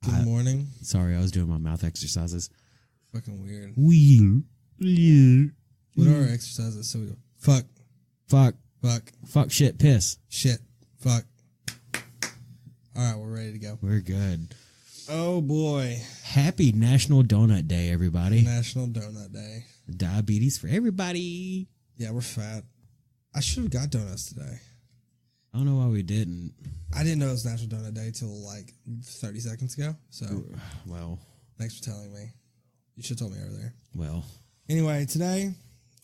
Good morning. Sorry, I was doing my mouth exercises. Fucking weird. What What are our exercises? So we go fuck, fuck, shit, piss. shit, fuck. All right, we're ready to go. We're good. Oh boy. Happy National Donut Day, everybody. National Donut Day. Diabetes for everybody. Yeah, we're fat. I should have got donuts today. I don't know why we didn't. I didn't know it was National Donut Day till like 30 seconds ago. So Well, thanks for telling me. You should have told me earlier. well. Anyway, today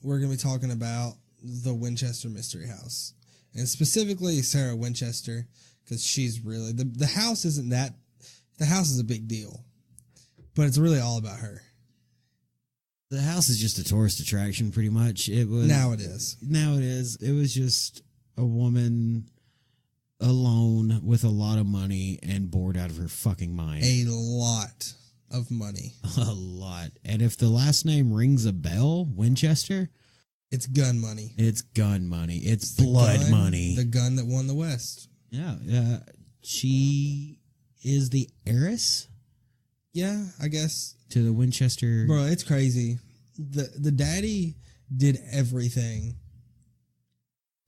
we're going to be talking about the Winchester Mystery House. And specifically Sarah Winchester, because she's really... The house isn't that... The house is a big deal. But it's really all about her. The house is just a tourist attraction, pretty much. It was. Now it is. Now it is. It was just a woman alone with a lot of money and bored out of her fucking mind. A lot of money. A lot. And if the last name rings a bell, Winchester, It's gun money. it's gun money. It's blood gun, money. The gun that won the West. Yeah. She is the heiress Yeah, I guess. to the Winchester. Bro, it's crazy. The daddy did everything.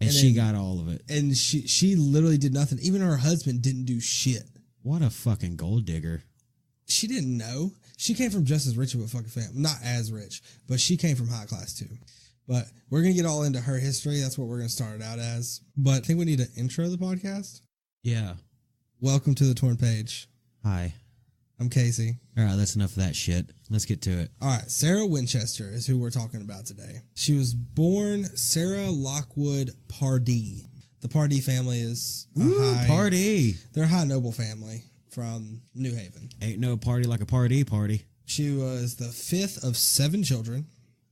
And she got all of it. And she literally did nothing. Even her husband didn't do shit. What a fucking gold digger. She didn't know. She came from just as rich of a fucking family. Not as rich, but she came from high class too. But we're going to get all into her history. That's what we're going to start it out as. But I think we need to intro the podcast. Yeah. Welcome to the Torn Page. Hi. I'm Casey. All right, that's enough of that shit. Let's get to it. All right, Sarah Winchester is who we're talking about today. She was born Sarah Lockwood Pardee. The Pardee family is Party. They're a high noble family from New Haven. Ain't no party like a party. She was the fifth of 7 children.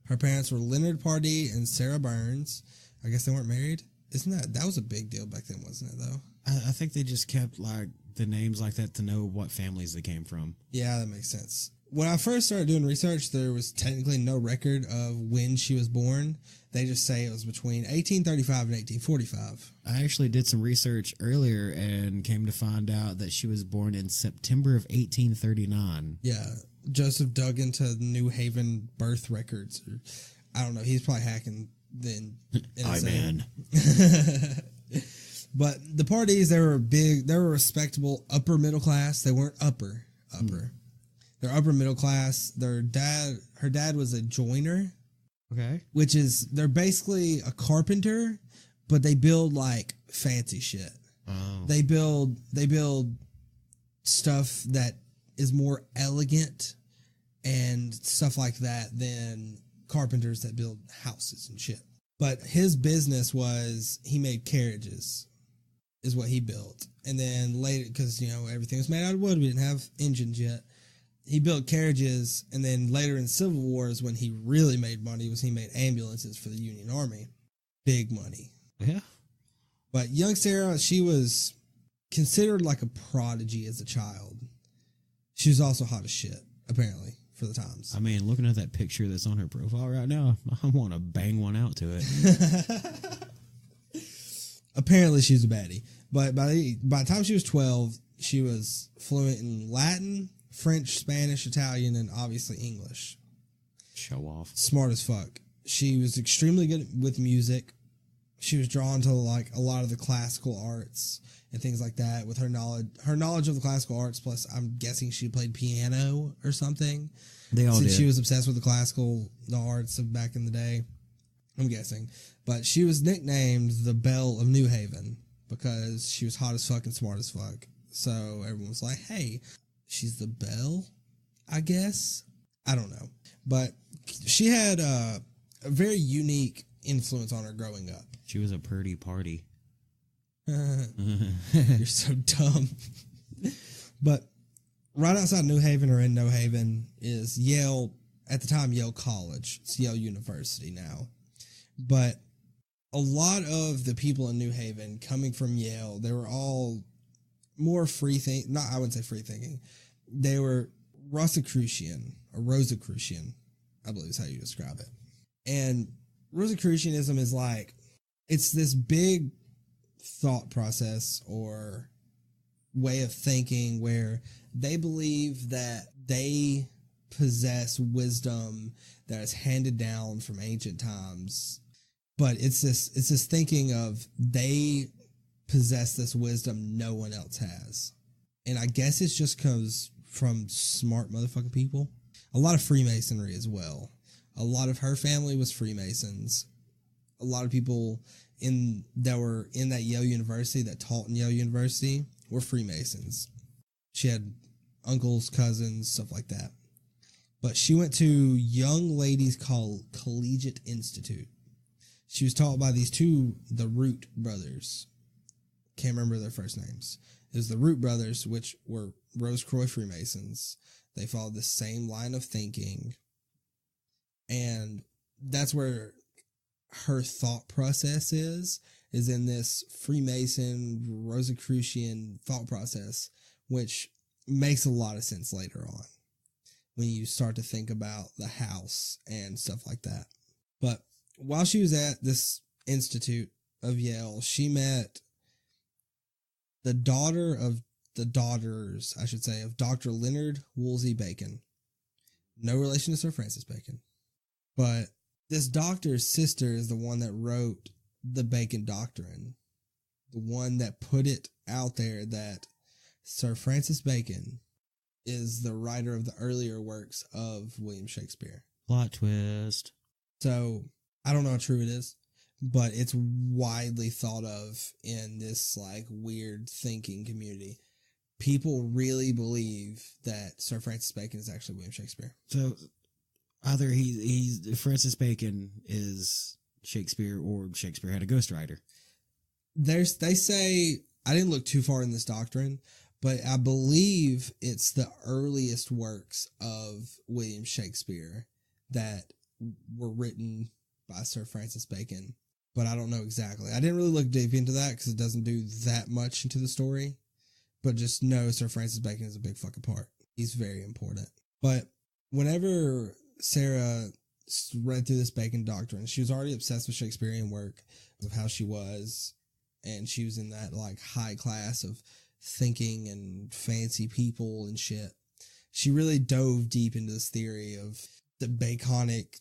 Her parents were Leonard Pardee and Sarah Burns. I guess they weren't married. That was a big deal back then, wasn't it, though? I think they just kept like the names like that to know what families they came from. Yeah, that makes sense. When I first started doing research, there was technically no record of when she was born. They just say it was between 1835 and 1845. I actually did some research earlier and came to find out that she was born in September of 1839. Yeah, Joseph dug into New Haven birth records. I don't know. He's probably hacking then. Man. But the Pardees, they were big. They were respectable upper middle class. They weren't upper. They're upper middle class. Her dad was a joiner. Okay. Which is, they're basically a carpenter, but they build like fancy shit. Oh. They build stuff that is more elegant and stuff like that than carpenters that build houses and shit. But his business was, he made carriages, is what he built. And then later, because, everything was made out of wood, we didn't have engines yet. He built carriages, and then later in Civil Wars, when he really made money, was he made ambulances for the Union Army. Big money. Yeah. But young Sarah, she was considered like a prodigy as a child. She was also hot as shit, apparently, for the times. I mean, looking at that picture that's on her profile right now, I want to bang one out to it. Apparently, she's a baddie. But by the time she was 12, she was fluent in Latin, French, Spanish, Italian, and obviously English. Show off. Smart as fuck. She was extremely good with music. She was drawn to like a lot of the classical arts and things like that with her knowledge of the classical arts. Plus, I'm guessing she played piano or something. They all did. She was obsessed with the arts of back in the day. I'm guessing. But she was nicknamed the Belle of New Haven because she was hot as fuck and smart as fuck. So everyone was like, hey, she's the Belle, I guess. I don't know. But she had a very unique influence on her growing up. She was a purdy party. You're so dumb. But right outside New Haven, or in New Haven, is Yale, at the time Yale College. It's Yale University now. But a lot of the people in New Haven coming from Yale, they were all more free-thinking. I wouldn't say free-thinking. They were Rosicrucian, or Rosicrucian, I believe is how you describe it. And Rosicrucianism is like, it's this big thought process or way of thinking where they believe that they possess wisdom that is handed down from ancient times. But it's this thinking of they possess this wisdom no one else has. And I guess it's just comes from smart motherfucking people. A lot of Freemasonry as well. A lot of her family was Freemasons. A lot of people that were in that Yale University, that taught in Yale University, were Freemasons. She had uncles, cousins, stuff like that. But she went to Young Ladies Collegiate Institute. She was taught by these two, the Root brothers. Can't remember their first names. It was the Root brothers, which were Rose-Croix Freemasons. They followed the same line of thinking. And that's where her thought process is in this Freemason, Rosicrucian thought process, which makes a lot of sense later on when you start to think about the house and stuff like that. But while she was at this institute of Yale, she met the daughters, I should say, of Dr. Leonard Woolsey Bacon. No relation to Sir Francis Bacon. But this doctor's sister is the one that wrote the Bacon Doctrine. The one that put it out there that Sir Francis Bacon is the writer of the earlier works of William Shakespeare. Plot twist. So, I don't know how true it is, but it's widely thought of in this like weird thinking community. People really believe that Sir Francis Bacon is actually William Shakespeare. So either he's Francis Bacon is Shakespeare, or Shakespeare had a ghostwriter. They say, I didn't look too far in this doctrine, but I believe it's the earliest works of William Shakespeare that were written by Sir Francis Bacon, but I don't know exactly. I didn't really look deep into that because it doesn't do that much into the story, but just know Sir Francis Bacon is a big fucking part. He's very important. But whenever Sarah read through this Bacon Doctrine, she was already obsessed with Shakespearean work, of how she was, and she was in that like high class of thinking and fancy people and shit. She really dove deep into this theory of the Baconic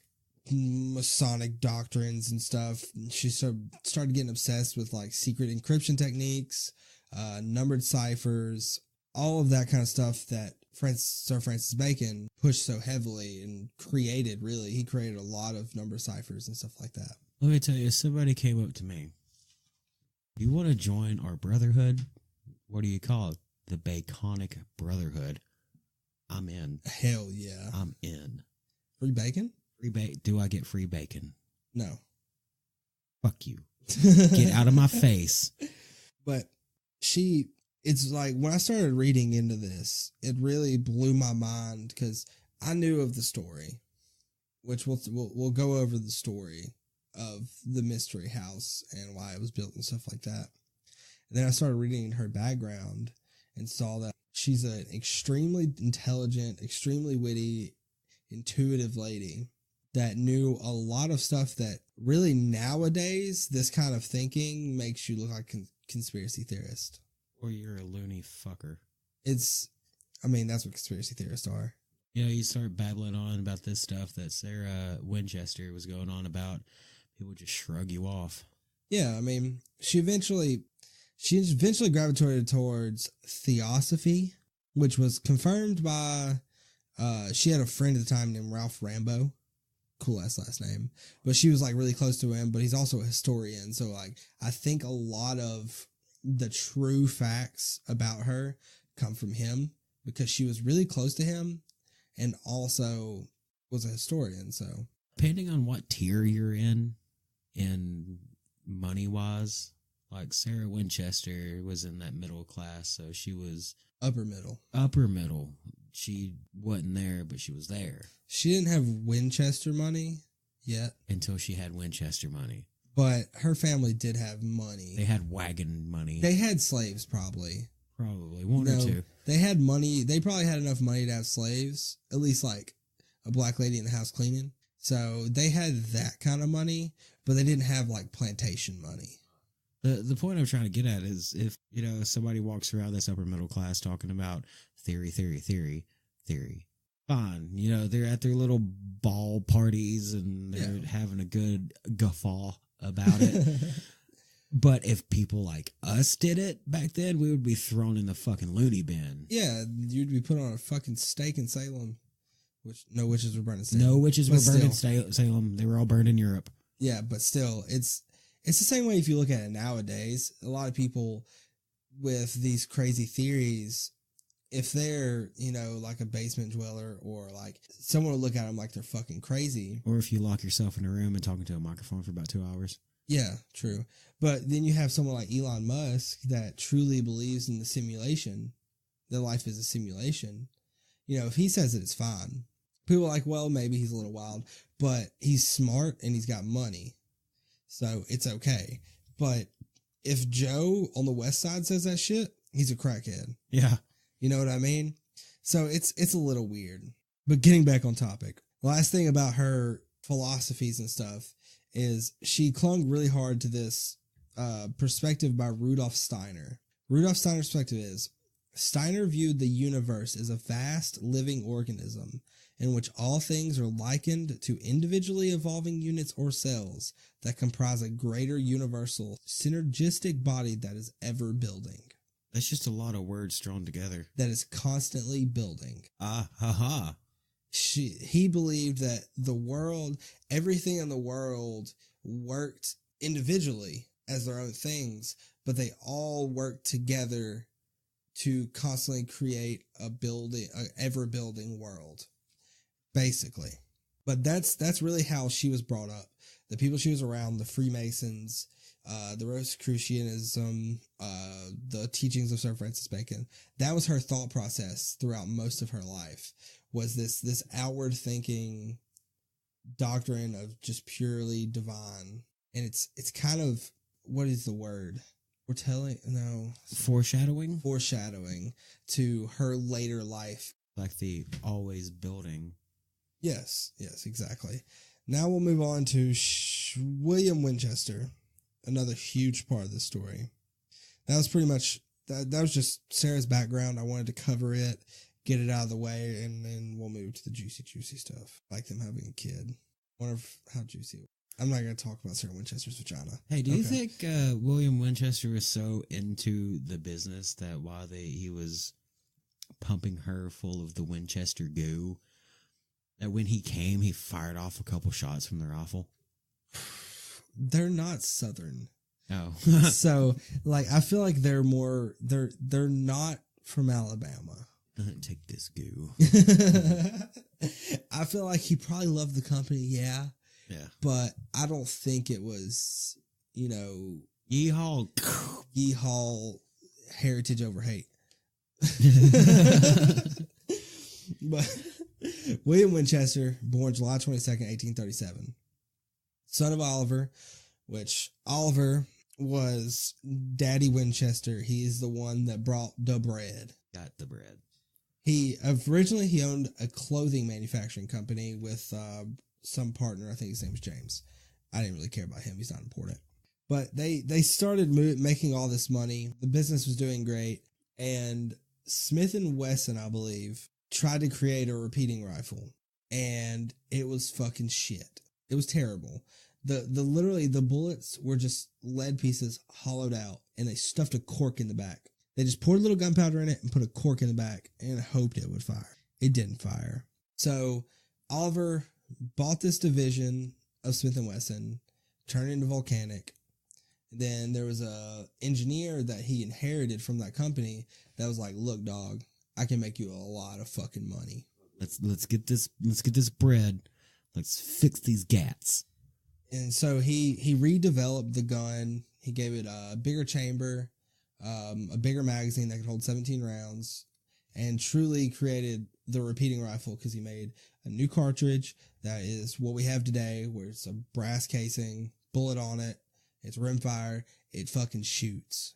Masonic doctrines and stuff. She started getting obsessed with like secret encryption techniques, numbered ciphers, all of that kind of stuff that Sir Francis Bacon pushed so heavily and created. Really, he created a lot of number ciphers and stuff like that. Let me tell you, if somebody came up to me, "Do you want to join our brotherhood? What do you call it? The Baconic Brotherhood." I'm in. Hell yeah. I'm in. Free bacon? Do I get free bacon? No. Fuck you. Get out of my face. But it's like, when I started reading into this, it really blew my mind because I knew of the story, which we'll go over the story of the Mystery House and why it was built and stuff like that. And then I started reading her background and saw that she's an extremely intelligent, extremely witty, intuitive lady that knew a lot of stuff that really nowadays, this kind of thinking makes you look like a conspiracy theorist. Or you're a loony fucker. That's what conspiracy theorists are. You know, you start babbling on about this stuff that Sarah Winchester was going on about, people just shrug you off. Yeah, I mean, she eventually gravitated towards theosophy, which was confirmed by, she had a friend at the time named Ralph Rambo. Cool ass last name. But she was like really close to him, but he's also a historian. So like, I think a lot of the true facts about her come from him because she was really close to him and also was a historian. So depending on what tier you're in money wise, like Sarah Winchester was in that middle class, so she was upper middle. She wasn't there, but she was there. She didn't have Winchester money yet. Until she had Winchester money. But her family did have money. They had wagon money. They had slaves, probably. Probably. One or two. They had money. They probably had enough money to have slaves. At least like a black lady in the house cleaning. So they had that kind of money, but they didn't have like plantation money. The point I'm trying to get at is if, somebody walks around this upper middle class talking about theory. Fine. They're at their little ball parties and they're having a good guffaw about it. But if people like us did it back then, we would be thrown in the fucking loony bin. Yeah, you'd be put on a fucking stake in Salem. Which no witches were burned in Salem. No witches were burned in Salem. They were all burned in Europe. Yeah, but still, it's the same way if you look at it nowadays. A lot of people with these crazy theories, if they're, like a basement dweller or like someone will look at them like they're fucking crazy. Or if you lock yourself in a room and talking to a microphone for about 2 hours. Yeah, true. But then you have someone like Elon Musk that truly believes in the simulation, that life is a simulation. If he says it, it's fine. People are like, well, maybe he's a little wild, but he's smart and he's got money. So it's okay. But if Joe on the West Side says that shit, he's a crackhead. Yeah. You know what I mean? So it's a little weird. But getting back on topic, last thing about her philosophies and stuff is she clung really hard to this perspective by Rudolf Steiner. Rudolf Steiner's perspective is, Steiner viewed the universe as a vast living organism in which all things are likened to individually evolving units or cells that comprise a greater universal synergistic body that is ever building. That's just a lot of words thrown together. That is constantly building. Ha. He believed that the world, everything in the world worked individually as their own things, but they all worked together to constantly create an ever-building world, basically. But that's really how she was brought up. The people she was around, the Freemasons, the Rosicrucianism, the teachings of Sir Francis Bacon, that was her thought process throughout most of her life, was this outward-thinking doctrine of just purely divine. And it's kind of, what is the word? Foreshadowing to her later life. Like the always building. Yes, exactly. Now we'll move on to William Winchester, another huge part of the story. That was pretty much, that was just Sarah's background. I wanted to cover it, get it out of the way, and then we'll move to the juicy stuff, like them having a kid. I wonder how juicy it was. I'm not going to talk about Sarah Winchester's vagina. Hey, do you think William Winchester was so into the business that while he was pumping her full of the Winchester goo, that when he came, he fired off a couple shots from the rifle? They're not Southern. Oh. So, I feel like they're not from Alabama. Take this goo. I feel like he probably loved the company, yeah. Yeah. But I don't think it was, Yeehaw, heritage over hate. But William Winchester, born July 22nd, 1837. Son of Oliver, which Oliver was Daddy Winchester. He is the one that brought the bread. Got the bread. He owned a clothing manufacturing company with some partner. I think his name was James. I didn't really care about him. He's not important. But they started making all this money. The business was doing great. And Smith & Wesson, I believe, tried to create a repeating rifle. And it was fucking shit. It was terrible. Literally, the bullets were just lead pieces hollowed out. And they stuffed a cork in the back. They just poured a little gunpowder in it and put a cork in the back and hoped it would fire. It didn't fire. So Oliver bought this division of Smith & Wesson, turned it into Volcanic. Then there was a engineer that he inherited from that company that was like, look, dog, I can make you a lot of fucking money. Let's get this bread. Let's fix these gats. And so he redeveloped the gun. He gave it a bigger chamber, a bigger magazine that could hold 17 rounds, and truly created the repeating rifle because he made a new cartridge that is what we have today, where it's a brass casing, bullet on it, it's rimfire, it fucking shoots.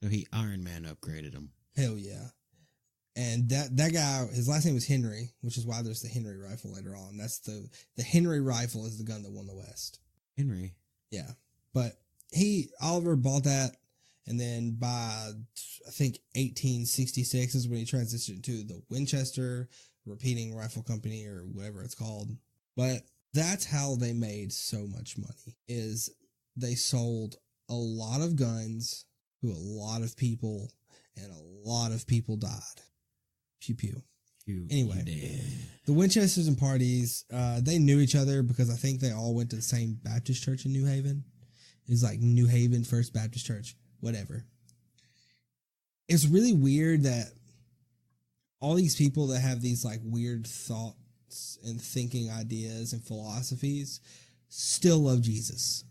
So he Iron Man upgraded him. Hell yeah. And that guy, his last name was Henry, which is why there's the Henry rifle later on. That's the Henry rifle is the gun that won the West. Henry? Yeah. But Oliver bought that, and then by I think 1866 is when he transitioned to the Winchester Repeating Rifle Company or whatever it's called. But that's how they made so much money, is they sold a lot of guns to a lot of people, and a lot of people died. Pew pew. Anyway, the Winchesters and parties, they knew each other because I think they all went to the same Baptist church in New Haven. It was like New Haven First Baptist Church, whatever. It's really weird that all these people that have these like weird thoughts and thinking ideas and philosophies still love Jesus.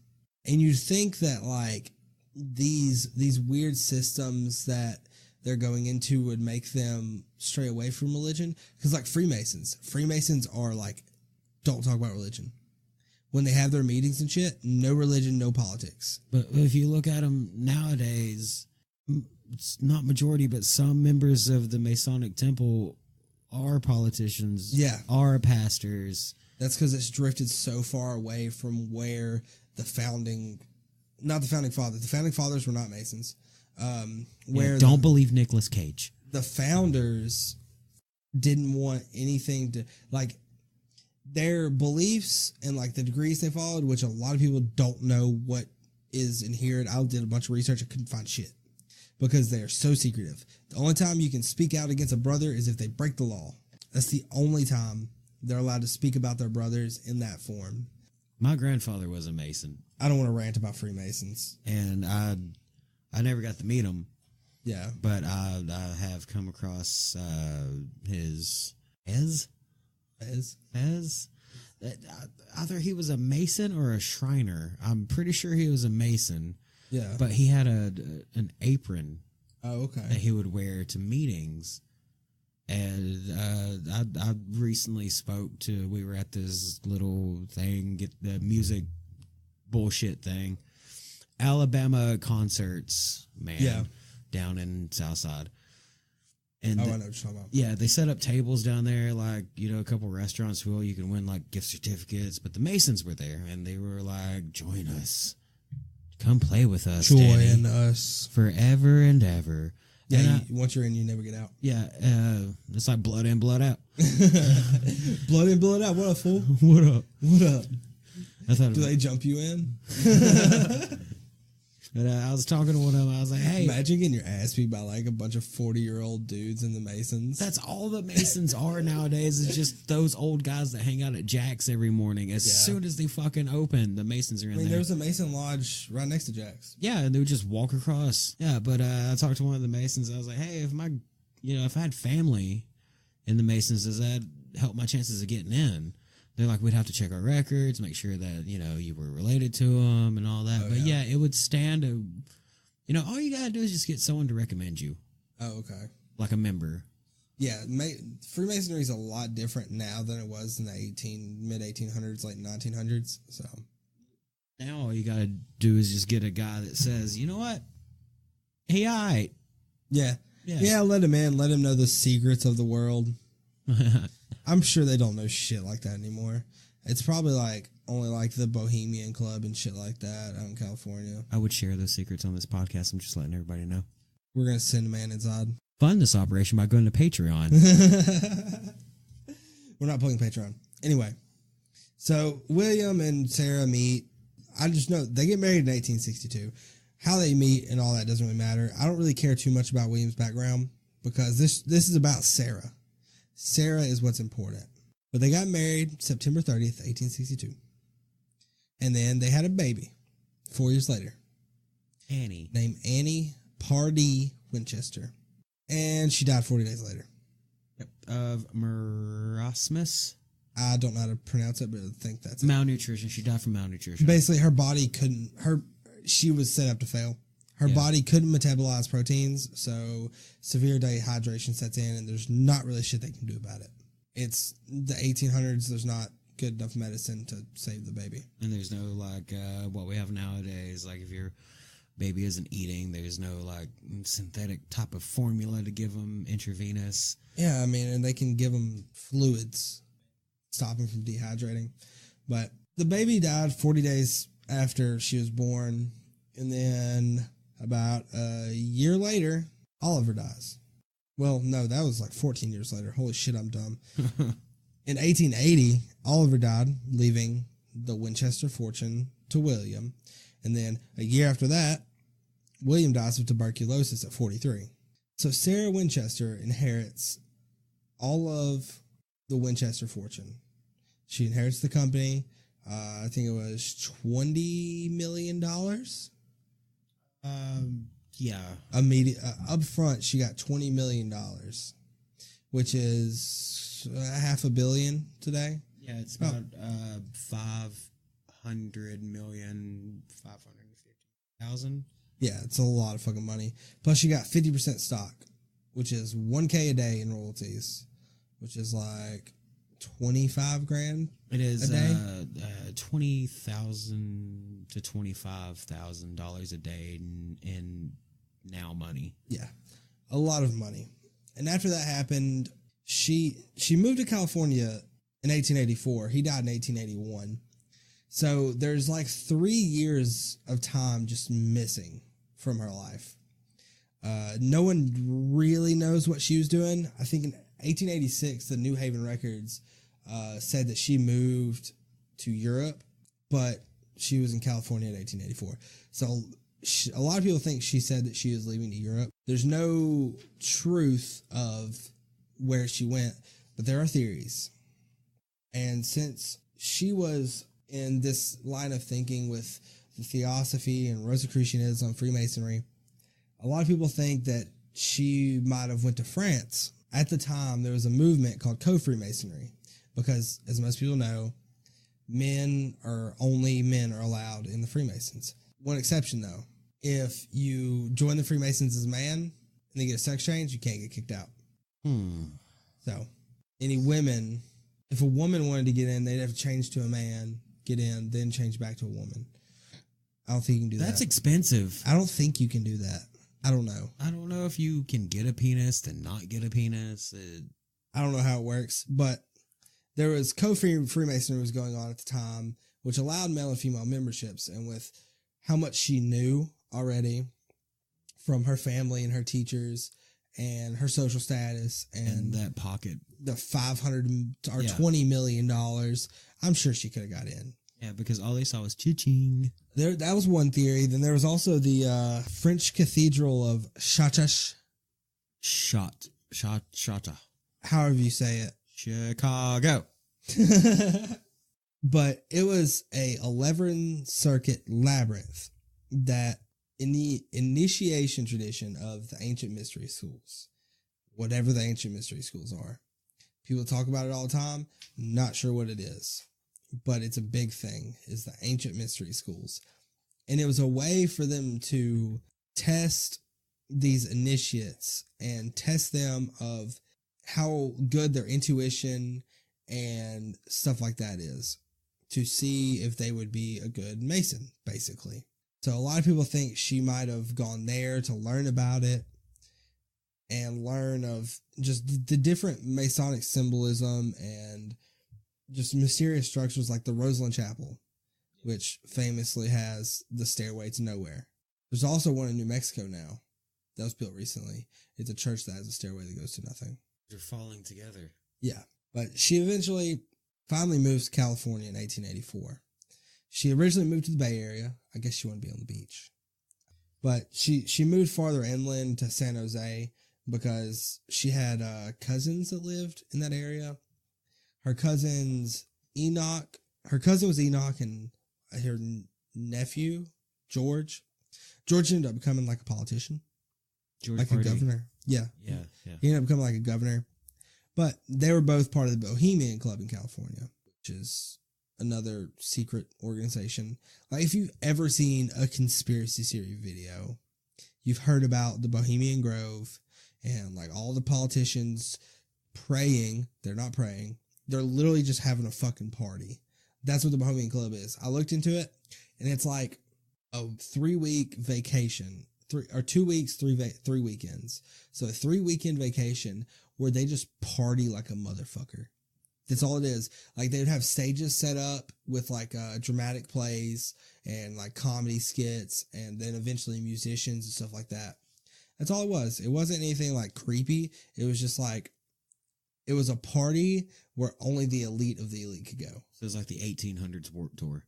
And you'd think that like these weird systems that they're going into would make them stray away from religion. Because like Freemasons are like, don't talk about religion. When they have their meetings and shit, no religion, no politics. But if you look at them nowadays, it's not majority, but some members of the Masonic Temple are politicians, are pastors. That's because it's drifted so far away from where the founding fathers were not Masons. Don't believe Nicolas Cage. The founders didn't want anything to, like, their beliefs and, like, the degrees they followed, which a lot of people don't know what is inherent. I did a bunch of research. I couldn't find shit because they're so secretive. The only time you can speak out against a brother is if they break the law. That's the only time they're allowed to speak about their brothers in that form. My grandfather was a Mason. I don't want to rant about Freemasons. And I never got to meet him. Yeah. But I have come across his Fez. Either he was a Mason or a Shriner. I'm pretty sure he was a Mason. Yeah. But he had an apron. Oh, okay. That he would wear to meetings. And I recently we were at this little thing, get the music bullshit thing. Alabama concerts, man. Yeah. Down in Southside. And I know what you're talking about. Yeah, they set up tables down there, like, a couple restaurants where you can win, like, gift certificates. But the Masons were there, and they were like, join us. Come play with us, Join us. Forever and ever. Yeah, once you're in, you never get out. Yeah, it's like blood in, blood out. Blood in, blood out. What up, fool? What up? What up? Do they jump you in? But I was talking to one of them. I was like, hey. Imagine getting your ass beat by like a bunch of 40-year-old dudes in the Masons. That's all the Masons are nowadays, is just those old guys that hang out at Jack's every morning. As soon as they fucking open, the Masons are in there. There was a Mason Lodge right next to Jack's. Yeah, and they would just walk across. Yeah, but I talked to one of the Masons. I was like, hey, if I had family in the Masons, does that help my chances of getting in? They're like, we'd have to check our records, make sure that, you were related to them and all that. Oh, but yeah, it would stand all you got to do is just get someone to recommend you. Oh, okay. Like a member. Yeah, Freemasonry is a lot different now than it was in the mid-1800s, late 1900s. So now all you got to do is just get a guy that says, you know what? He all right. Yeah, let him in. Let him know the secrets of the world. I'm sure they don't know shit like that anymore. It's probably like only like the Bohemian Club and shit like that out in California. I would share those secrets on this podcast. I'm just letting everybody know. We're going to send a man inside. Fund this operation by going to Patreon. We're not plugging Patreon. Anyway, so William and Sarah meet. I just know they get married in 1862. How they meet and all that doesn't really matter. I don't really care too much about William's background because this is about Sarah. Sarah is what's important. But they got married September 30th, 1862. And then they had a baby 4 years later. Annie. Named Annie Pardee Winchester. And she died 40 days later. Yep. Of marasmus? I don't know how to pronounce it, but I think that's it. Malnutrition. She died from malnutrition. Basically, her body she was set up to fail. Her body couldn't metabolize proteins, so severe dehydration sets in, and there's not really shit they can do about it. It's the 1800s. There's not good enough medicine to save the baby. And there's no, what we have nowadays. Like, if your baby isn't eating, there's no, synthetic type of formula to give them intravenous. Yeah, and they can give them fluids, stop them from dehydrating. But the baby died 40 days after she was born. And then about a year later, Oliver dies. Well, no, that was like 14 years later. Holy shit, I'm dumb. In 1880, Oliver died, leaving the Winchester fortune to William. And then a year after that, William dies of tuberculosis at 43. So Sarah Winchester inherits all of the Winchester fortune. She inherits the company. I think it was $20 million. Yeah. Up front, she got $20 million, which is $500 million today. Yeah, it's about 500,550,000. Yeah, it's a lot of fucking money. Plus, she got 50% stock, which is $1,000 a day in royalties, which is like 25 grand. It is a day. $20,000 to $25,000 a day in now money. Yeah, a lot of money. And after that happened, she moved to California in 1884. He died in 1881. So there's like 3 years of time just missing from her life. No one really knows what she was doing. I think in 1886, the New Haven Records said that she moved to Europe, but she was in California in 1884. So a lot of people think she said that she was leaving to Europe. There's no truth of where she went, but there are theories. And since she was in this line of thinking with the Theosophy and Rosicrucianism, Freemasonry, a lot of people think that she might have went to France. At the time, there was a movement called Co-Freemasonry because, as most people know, only men are allowed in the Freemasons. One exception, though. If you join the Freemasons as a man and they get a sex change, you can't get kicked out. So, any women, if a woman wanted to get in, they'd have to change to a man, get in, then change back to a woman. I don't think you can do that. That's expensive. I don't think you can do that. I don't know. I don't know if you can get a penis and not get a penis. I don't know how it works, but there was Freemasonry was going on at the time, which allowed male and female memberships. And with how much she knew already from her family and her teachers and her social status and that pocket, the $500 or $20 million, I'm sure she could have got in. Yeah, because all they saw was ching. That was one theory. Then there was also the French Cathedral of Chartres. Shata. However you say it. Chicago. But it was a 11 circuit labyrinth that in the initiation tradition of the ancient mystery schools, whatever the ancient mystery schools are, people talk about it all the time. Not sure what it is, but it's a big thing, is the ancient mystery schools. And it was a way for them to test these initiates and test them of how good their intuition and stuff like that is, to see if they would be a good Mason, basically. So a lot of people think she might have gone there to learn about it and learn of just the different Masonic symbolism and just mysterious structures like the Rosalind Chapel, which famously has the stairway to nowhere. There's also one in New Mexico now that was built recently. It's a church that has a stairway that goes to nothing. They're falling together. Yeah, but she eventually finally moves to California in 1884. She originally moved to the Bay Area. I guess she wanted to be on the beach. But she moved farther inland to San Jose because she had cousins that lived in that area. Her cousin was Enoch, and her nephew, George. George ended up becoming like a politician. George like Party. A governor. Yeah. Yeah. He ended up becoming like a governor. But they were both part of the Bohemian Club in California, which is another secret organization. Like, if you've ever seen a conspiracy theory video, you've heard about the Bohemian Grove and like all the politicians praying. They're not praying. They're literally just having a fucking party. That's what the Bohemian Club is. I looked into it, and it's like a 3-week vacation. 2 weeks, 3 weekends. So a 3-weekend vacation where they just party like a motherfucker. That's all it is. Like they would have stages set up with like dramatic plays and like comedy skits, and then eventually musicians and stuff like that. That's all it was. It wasn't anything like creepy. It was just like it was a party where only the elite of the elite could go. So it was like the 1800s Warped Tour,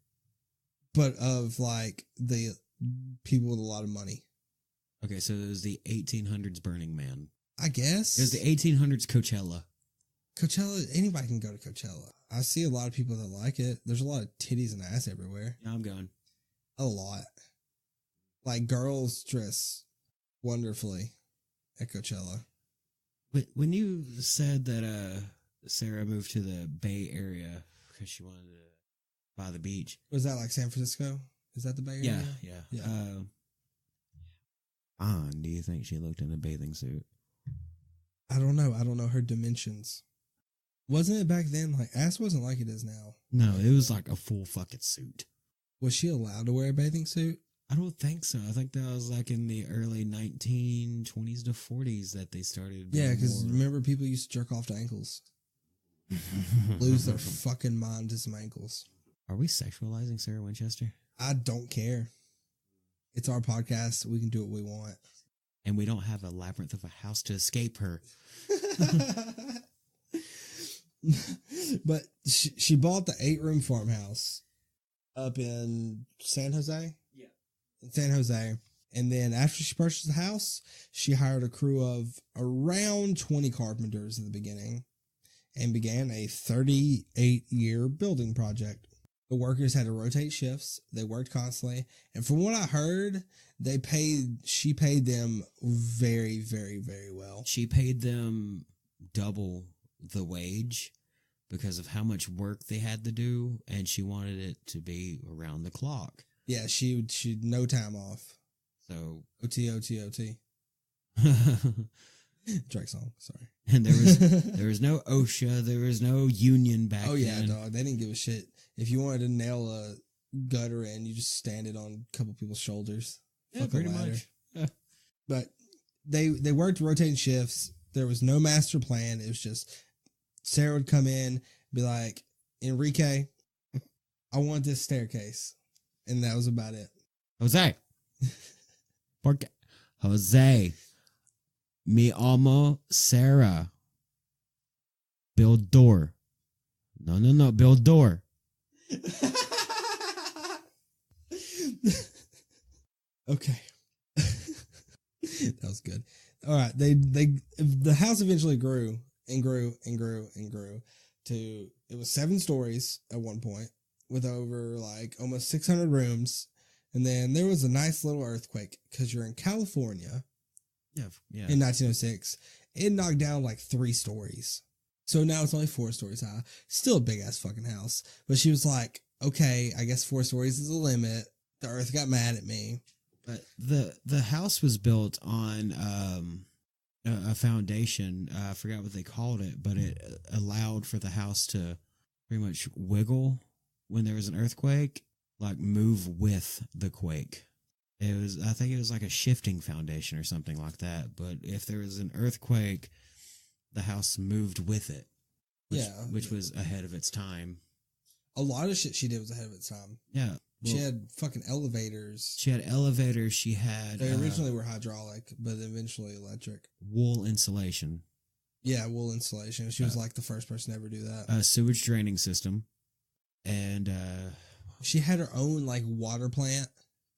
but of like the people with a lot of money. Okay, so it was the 1800s Burning Man. I guess It was the 1800s Coachella. Coachella. Anybody can go to Coachella. I see a lot of people that like it. There's a lot of titties and ass everywhere. Yeah, I'm going. A lot. Like girls dress wonderfully at Coachella. But when you said that Sarah moved to the Bay Area because she wanted to by the beach. Was that like San Francisco? Is that the Bay Area? Yeah. Do you think she looked in a bathing suit? I don't know. I don't know her dimensions. Wasn't it back then? Like, ass wasn't like it is now. No, it was like a full fucking suit. Was she allowed to wear a bathing suit? I don't think so. I think that was like in the early 1920s to 40s that they started. Yeah, because remember people used to jerk off to ankles. Lose their fucking mind to some ankles. Are we sexualizing Sarah Winchester? I don't care. It's our podcast. We can do what we want. And we don't have a labyrinth of a house to escape her. But she bought the 8-room farmhouse up in San Jose. Yeah. In San Jose. And then after she purchased the house, she hired a crew of around 20 carpenters in the beginning and began a 38-year building project. The workers had to rotate shifts. They worked constantly. And from what I heard, she paid them very, very, very well. She paid them double the wage because of how much work they had to do, and she wanted it to be around the clock. Yeah, she no time off. So OT, OT, OT. Drake song, sorry. And there was no OSHA, there was no union back then. Oh yeah, dog. They didn't give a shit. If you wanted to nail a gutter in, you just stand it on a couple people's shoulders. Yeah, pretty much. Yeah. But they worked rotating shifts. There was no master plan. It was just Sarah would come in, be like, Enrique, I want this staircase. And that was about it. Jose. Jose. Me amo Sarah. Build door. No. Build door. Okay. That was good. All right. The house eventually grew and grew and grew and grew to, it was 7 stories at one point with over like almost 600 rooms. And then there was a nice little earthquake because you're in California. Yeah. In 1906. It knocked down like 3 stories. So now it's only 4 stories high. Still a big ass fucking house. But she was like, okay, I guess 4 stories is the limit. The earth got mad at me. But the house was built on a foundation. I forgot what they called it, but it allowed for the house to pretty much wiggle when there was an earthquake, like move with the quake. I think it was like a shifting foundation or something like that. But if there was an earthquake, the house moved with it. Which was ahead of its time. A lot of shit she did was ahead of its time. Yeah. Well, she had fucking elevators. She had... They originally were hydraulic, but eventually electric. Wool insulation. Yeah, wool insulation. She was like the first person to ever do that. A sewage draining system. And... she had her own like water plant.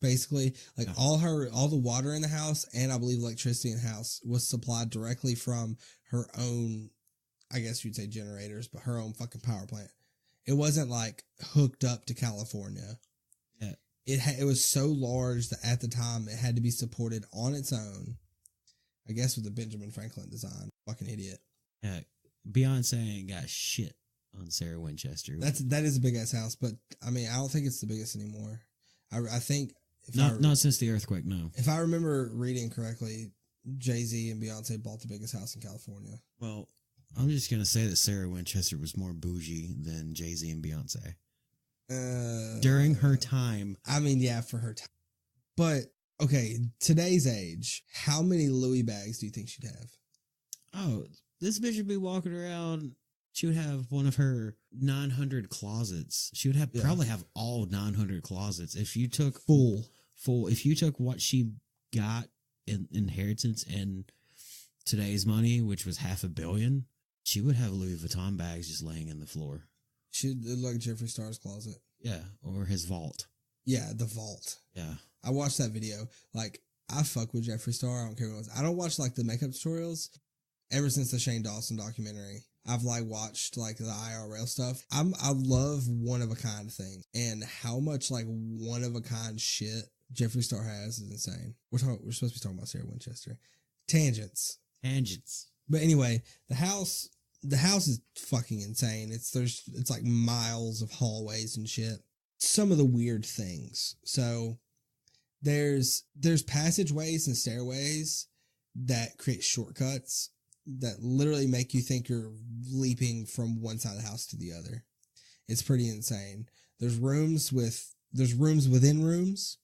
Basically, like all the water in the house and I believe electricity in the house was supplied directly from her own, I guess you'd say generators, but her own fucking power plant. It wasn't like hooked up to California. Yeah. It was so large that at the time it had to be supported on its own. I guess with the Benjamin Franklin design. Fucking idiot. Yeah. Beyonce ain't got shit on Sarah Winchester. That is a big ass house, but I mean I don't think it's the biggest anymore. I think not since the earthquake, no. If I remember reading correctly, Jay-Z and Beyonce bought the biggest house in California. Well, I'm just going to say that Sarah Winchester was more bougie than Jay-Z and Beyonce. During her time. I mean, yeah, for her time. But, okay, today's age, how many Louis bags do you think she'd have? Oh, this bitch would be walking around She would have one of her 900 closets. She would have probably have all 900 closets. If you took full, if you took what she got in inheritance in today's money, which was $500 million, she would have Louis Vuitton bags just laying in the floor. She'd look like Jeffree Star's closet. Yeah, or his vault. Yeah, the vault. Yeah. I watched that video. Like, I fuck with Jeffree Star. I don't care what it was. I don't watch, like, the makeup tutorials. Ever since the Shane Dawson documentary, I've, like, watched, like, the IRL stuff. I love one-of-a-kind things. And how much, like, one-of-a-kind shit Jeffree Star has is insane. We're supposed to be talking about Sarah Winchester. Tangents. But anyway, the house is fucking insane. It's like miles of hallways and shit. Some of the weird things. So there's passageways and stairways that create shortcuts that literally make you think you're leaping from one side of the house to the other. It's pretty insane. There's rooms within rooms,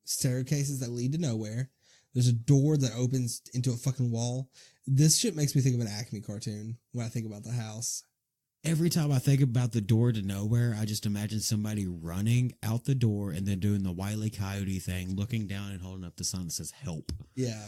staircases that lead to nowhere. There's a door that opens into a fucking wall. This shit makes me think of an Acme cartoon when I think about the house. Every time I think about the door to nowhere, I just imagine somebody running out the door and then doing the Wile E. Coyote thing, looking down and holding up the sign that says help. Yeah.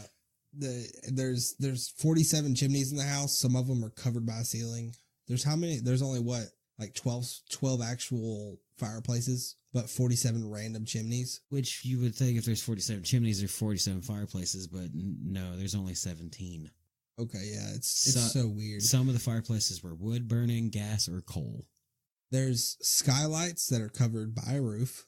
There's 47 chimneys in the house. Some of them are covered by a ceiling. There's how many? There's only what? Like 12 actual fireplaces, but 47 random chimneys. Which you would think if there's 47 chimneys, there's 47 fireplaces, but no, there's only 17. Okay, yeah, it's so weird. Some of the fireplaces were wood burning, gas, or coal. There's skylights that are covered by a roof.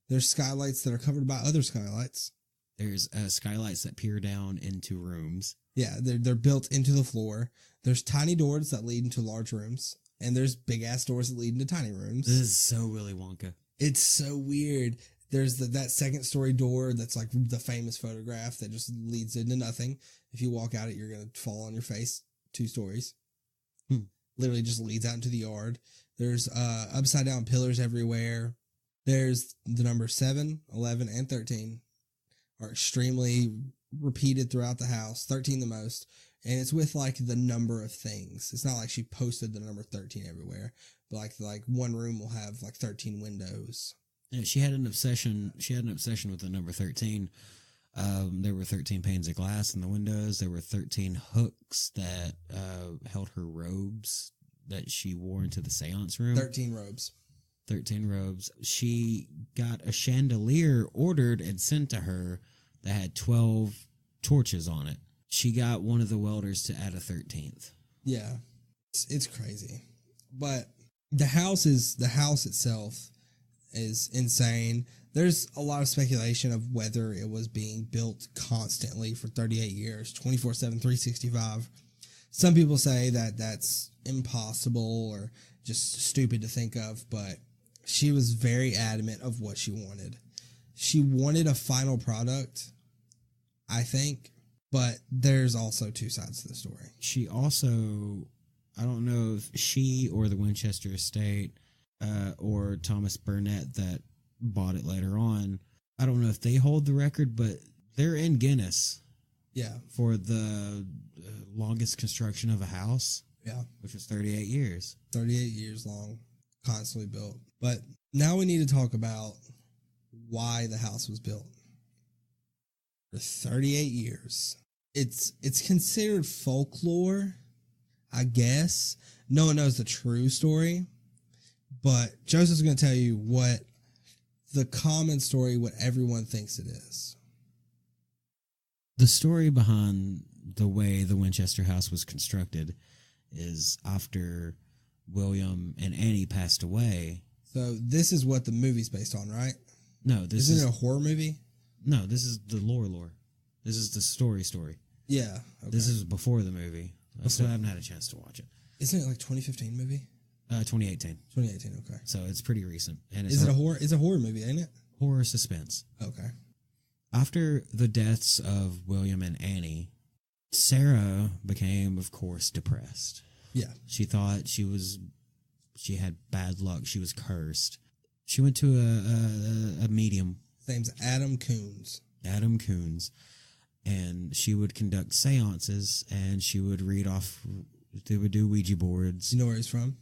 There's skylights that are covered by other skylights. There's skylights that peer down into rooms. Yeah, they're built into the floor. There's tiny doors that lead into large rooms. And there's big-ass doors that lead into tiny rooms. This is so Willy Wonka. It's so weird. There's that second-story door that's like the famous photograph that just leads into nothing. If you walk out it, you're going to fall on your face 2 stories. Literally just leads out into the yard. There's upside-down pillars everywhere. There's the number 7, 11, and 13 are extremely repeated throughout the house. 13 the most. And it's with like the number of things. It's not like she posted the number 13 everywhere, but like one room will have like 13 windows. Yeah, she had an obsession. She had an obsession with the number 13. There were 13 panes of glass in the windows. There were 13 hooks that held her robes that she wore into the seance room. 13 robes. 13 robes. She got a chandelier ordered and sent to her that had 12 torches on it. She got one of the welders to add a 13th. Yeah, it's crazy. But the house itself is insane. There's a lot of speculation of whether it was being built constantly for 38 years, 24/7, 365. Some people say that that's impossible or just stupid to think of, but she was very adamant of what she wanted. She wanted a final product, I think. But there's also 2 sides to the story. She also, I don't know if she or the Winchester estate or Thomas Burnett that bought it later on, I don't know if they hold the record, but they're in Guinness. Yeah. For the longest construction of a house. Yeah. Which was 38 years. 38 years long, constantly built. But now we need to talk about why the house was built. For 38 years. It's considered folklore, I guess. No one knows the true story. But Joseph's going to tell you what the common story, what everyone thinks it is. The story behind the way the Winchester house was constructed is after William and Annie passed away. So this is what the movie's based on, right? No, this isn't it a horror movie? No, this is the lore. This is the story. Yeah. Okay. This is before the movie. I still haven't had a chance to watch it. Isn't it like 2015 movie? 2018. 2018, okay. So it's pretty recent. And is it a horror? It's a horror movie, ain't it? Horror suspense. Okay. After the deaths of William and Annie, Sarah became, of course, depressed. Yeah. She thought she had bad luck. She was cursed. She went to a medium. His name's Adam Coons. And she would conduct seances, and she would read off They would do Ouija boards. You know where he's from?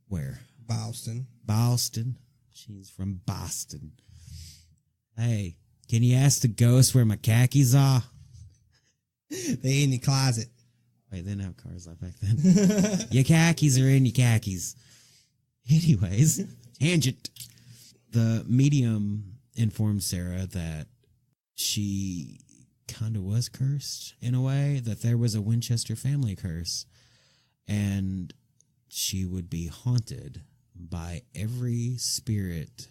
Where? Boston. Boston. She's from Boston. Hey, can you ask the ghost where my khakis are? They in your closet. Wait, they didn't have cars like back then. Your khakis are in your khakis. Anyways, tangent. The medium informed Sarah that she kind of was cursed in a way, that there was a Winchester family curse, and she would be haunted by every spirit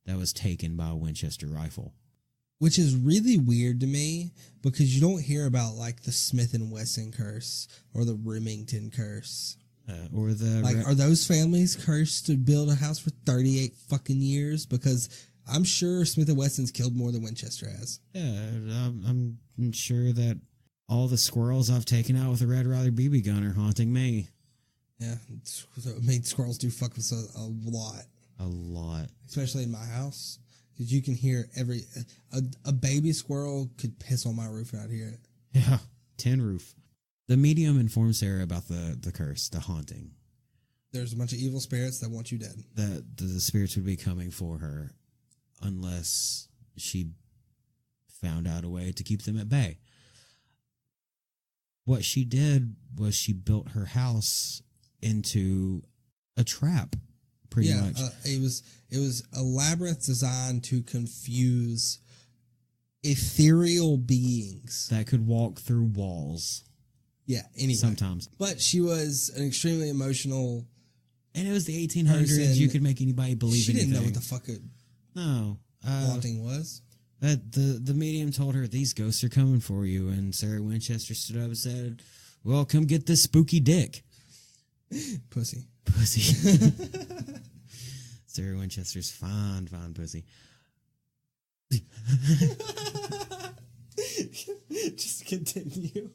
that was taken by a Winchester rifle. Which is really weird to me because you don't hear about like the Smith and Wesson curse or the Remington curse. Or the are those families cursed to build a house for 38 fucking years? Because I'm sure Smith and Wesson's killed more than Winchester has. Yeah, I'm sure that all the squirrels I've taken out with a Red Ryder BB gun are haunting me. Yeah, I mean, squirrels do fuck with us a lot. A lot. Especially in my house. Because you can hear a baby squirrel could piss on my roof and I'd hear it. Yeah, tin roof. The medium informed Sarah about the curse, the haunting. There's a bunch of evil spirits that want you dead. That the spirits would be coming for her unless she found out a way to keep them at bay. What she did was she built her house into a trap. Pretty much. It was a labyrinth designed to confuse ethereal beings that could walk through walls. Yeah, anyway. Sometimes. But she was an extremely emotional. And it was the 1800s. Person. You could make anybody believe anything. She didn't know what the fuck haunting was. But the medium told her, these ghosts are coming for you. And Sarah Winchester stood up and said, well, come get this spooky dick. Pussy. Sarah Winchester's fine pussy. Just continue.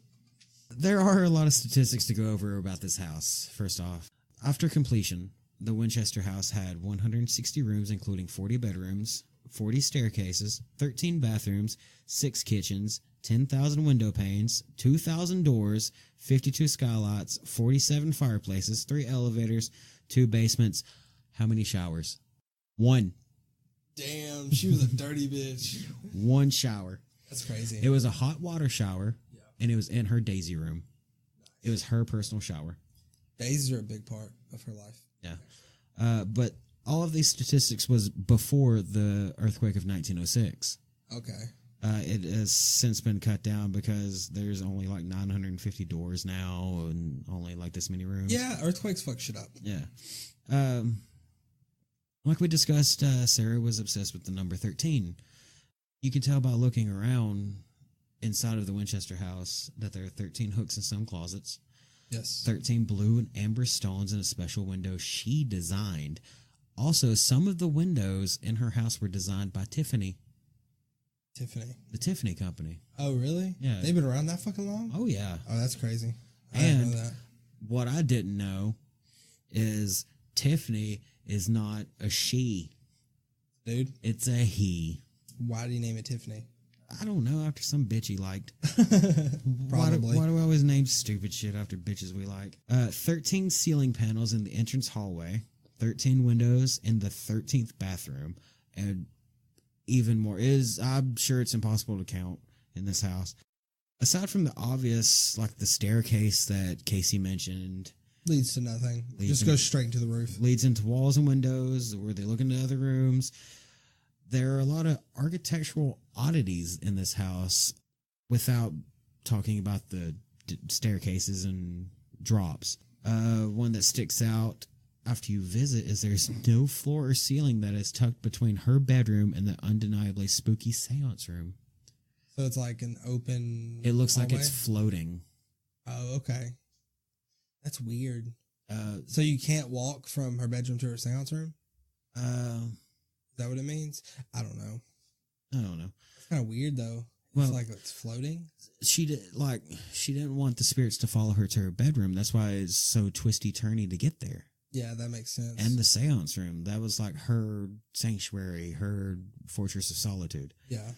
There are a lot of statistics to go over about this house. First off, after completion, the Winchester house had 160 rooms, including 40 bedrooms, 40 staircases, 13 bathrooms, 6 kitchens, 10,000 window panes, 2,000 doors, 52 skylights, 47 fireplaces, 3 elevators, 2 basements. How many showers? 1. Damn, she was a dirty bitch. 1 shower. That's crazy. It was a hot water shower, and it was in her Daisy room. Nice. It was her personal shower. Daisies are a big part of her life. Yeah. But all of these statistics was before the earthquake of 1906. Okay. It has since been cut down because there's only like 950 doors now and only like this many rooms. Yeah, earthquakes fuck shit up. Yeah. Like we discussed, Sarah was obsessed with the number 13. You can tell by looking around inside of the Winchester house that there are 13 hooks in some closets. Yes. 13 blue and amber stones in a special window she designed. Also, some of the windows in her house were designed by Tiffany. The Tiffany Company. Oh, really? Yeah. They've been around that fucking long? Oh, yeah. Oh, that's crazy. I didn't know that. What I didn't know is Tiffany is not a she. Dude? It's a he. Why did he name it Tiffany? I don't know, after some bitch he liked. Probably. Why do we always name stupid shit after bitches we like? 13 ceiling panels in the entrance hallway, 13 windows in the 13th bathroom, and even more. I'm sure it's impossible to count in this house. Aside from the obvious, like the staircase that Casey mentioned. Leads to nothing. Just goes straight into the roof. Leads into walls and windows where they look into other rooms. There are a lot of architectural oddities in this house without talking about the staircases and drops. One that sticks out after you visit is there's no floor or ceiling that is tucked between her bedroom and the undeniably spooky seance room. So it's like an open It looks hallway? like it's floating. Oh, okay. That's weird. So you can't walk from her bedroom to her seance room? Is that what it means? I don't know. It's kind of weird though. It's like it's floating. She didn't want the spirits to follow her to her bedroom. That's why it's so twisty turny to get there. Yeah, that makes sense. And the seance room, that was like her sanctuary, her fortress of solitude. Yeah.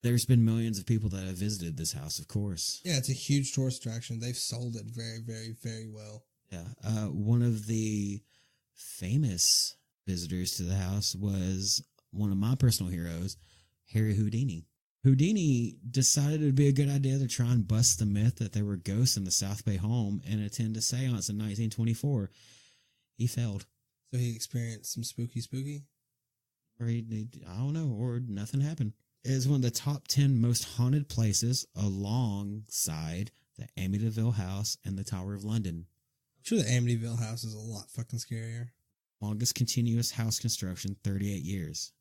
There's been millions of people that have visited this house, of course. Yeah, it's a huge tourist attraction. They've sold it very, very, very well. Yeah. One of the famous visitors to the house was one of my personal heroes, Harry Houdini. Houdini decided it would be a good idea to try and bust the myth that there were ghosts in the South Bay home and attend a seance in 1924. He failed. So he experienced some spooky? Or I don't know, or nothing happened. It is one of the top 10 most haunted places alongside the Amityville House and the Tower of London. I'm sure the Amityville House is a lot fucking scarier. Longest continuous house construction, 38 years.